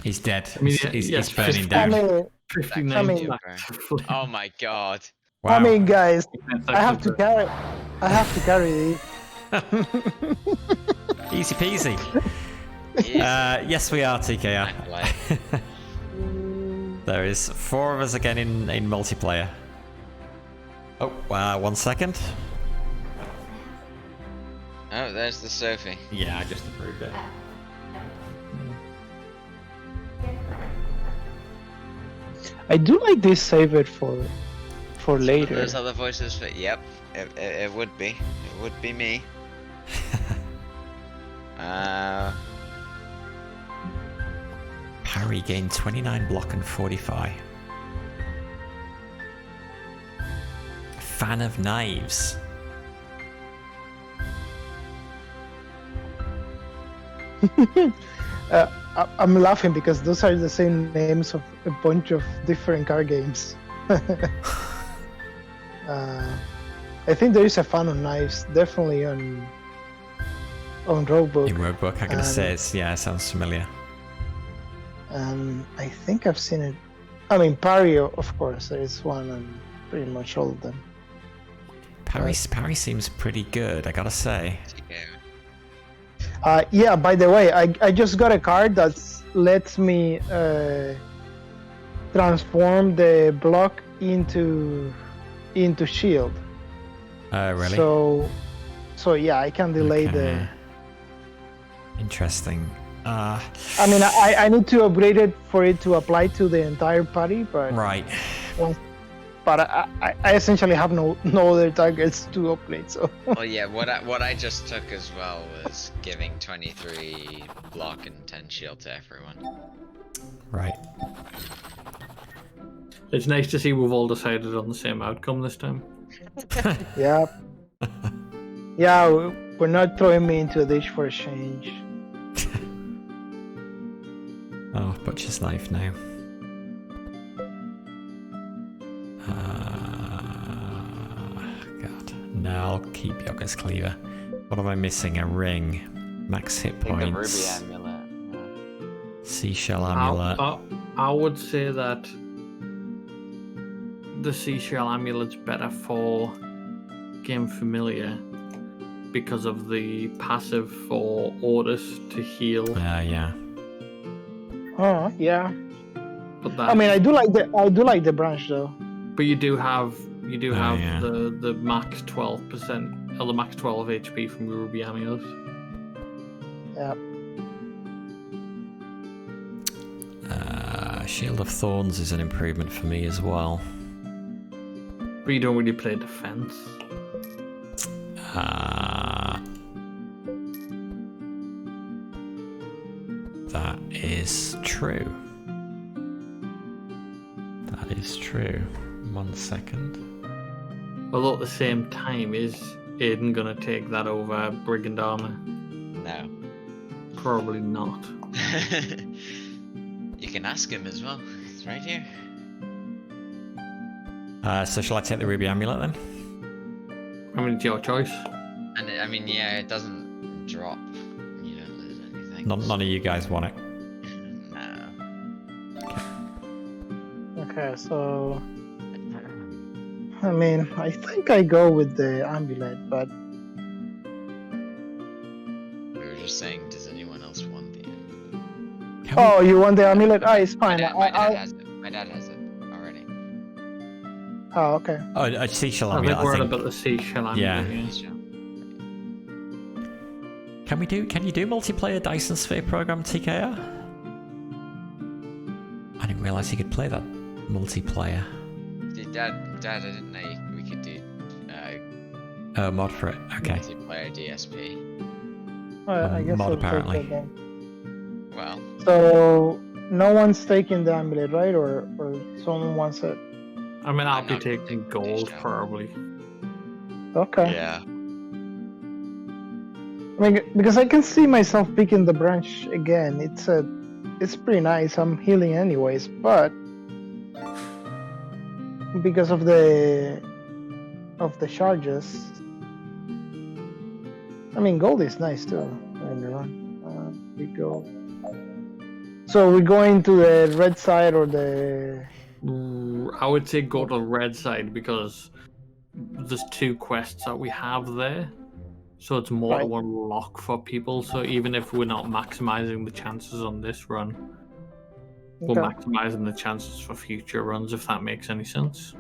He's dead. I mean, he's yeah, burning I down. mean, 59 mean- back to flame. Oh my god. Wow. I mean, guys, That's I have to actually carry these. Easy peasy. Yes, we are TKR. Like, There is 4 of us again in multiplayer. Oh, 1 second. oh, there's the Sophie. Yeah, I just approved it. I do like this save it for later. There's other voices for. Yep, it would be. It would be me. Parry gained 29 block and 45. Fan of knives. I'm laughing because those are the same names of a bunch of different card games. I think there is a fan on knives, definitely on Roguebook. In Roguebook, I'm gonna say it sounds familiar. I think I've seen it. I mean, Parry, of course, there is one on pretty much all of them. Parry seems pretty good, I gotta say. Yeah, by the way, I just got a card that lets me transform the block into shield. Really? So yeah, I can delay the... Interesting. I mean, I need to upgrade it for it to apply to the entire party, but... Right. But I essentially have no other targets to upgrade, so... Well, yeah, what I just took as well was giving 23 block and 10 shield to everyone. Right. It's nice to see we've all decided on the same outcome this time. Yeah. Yeah, we're not throwing me into a ditch for a change. Oh, Butcher's Knife now. God. No, I'll keep Yoga's Cleaver. What am I missing? A ring. Max hit points. Ruby Amulet. Seashell Amulet. I would say that the Seashell Amulet's better for GameFamiliar because of the passive for Ottis to heal. Yeah. Oh, yeah. But that, I mean, I do like the branch though. But you do have yeah. the max 12% or the max 12 HP from Ruby Amulet. Yeah. Shield of Thorns is an improvement for me as well. But you don't really play defense. That is true. That is true. 1 second. Although at the same time, is Aiden gonna take that over Brigand Armor? No. Probably not. You can ask him as well. It's right here. So shall I take the Ruby Amulet then? I mean, it's your choice. And I mean, yeah, it doesn't drop. You don't lose anything. None of you guys want it. No. Okay, so... I mean, I think I go with the amulet, but... We were just saying, does anyone else want the amulet? Oh, you want the amulet? Ah, it's fine. My dad has it. My dad has it already. Oh, okay. Oh, a Seashell I Amulet, think we're about the Seashell Amulet. Yeah. Yeah. Can you do multiplayer Dyson Sphere program, TKR? I didn't realise you could play that multiplayer. Dad, I didn't know we could do Mod for it, okay. multiplayer DSP. I guess Mod I'll take apparently. that then. Well, So, no one's taking the amulet, right? Or someone wants it? I mean, I'll I'm be not gonna taking take gold, Seashell. probably. Okay. yeah. I mean, because I can see myself picking the branch again. It's pretty nice. I'm healing anyways, but because of the charges, I mean, gold is nice too. We go. So we're going to the red side or the... I would say go to the red side because there's 2 quests that we have there. So it's more to Right. unlock for people. So even if we're not maximizing the chances on this run, we're Okay. maximizing the chances for future runs, if that makes any sense.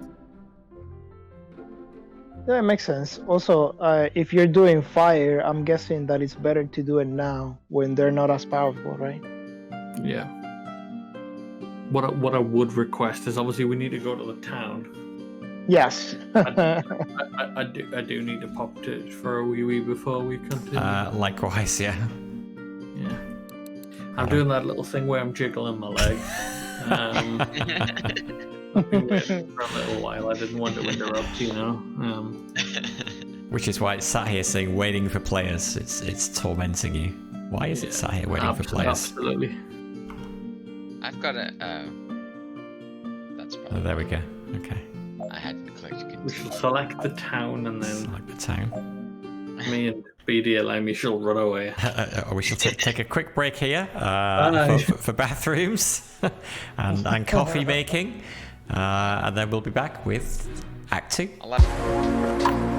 Yeah, it makes sense. Also, if you're doing fire, I'm guessing that it's better to do it now when they're not as powerful, right? Yeah. What I would request is obviously we need to go to the town. Yes. I do need to pop for a wee before we continue. Likewise, yeah. Yeah. I'm doing that little thing where I'm jiggling my legs. I've been waiting for a little while. I didn't want to interrupt, you know. Which is why it's sat here saying waiting for players. It's tormenting you. Why is it sat here waiting for players? Absolutely. I've got a. That's Oh, probably. there we go. Okay. I hadn't clicked We continue. shall select the town and then Select the town. me and BdaLimey shall run away. We shall take a quick break here Bye. for bathrooms and coffee making. And then we'll be back with Act 2. I'll have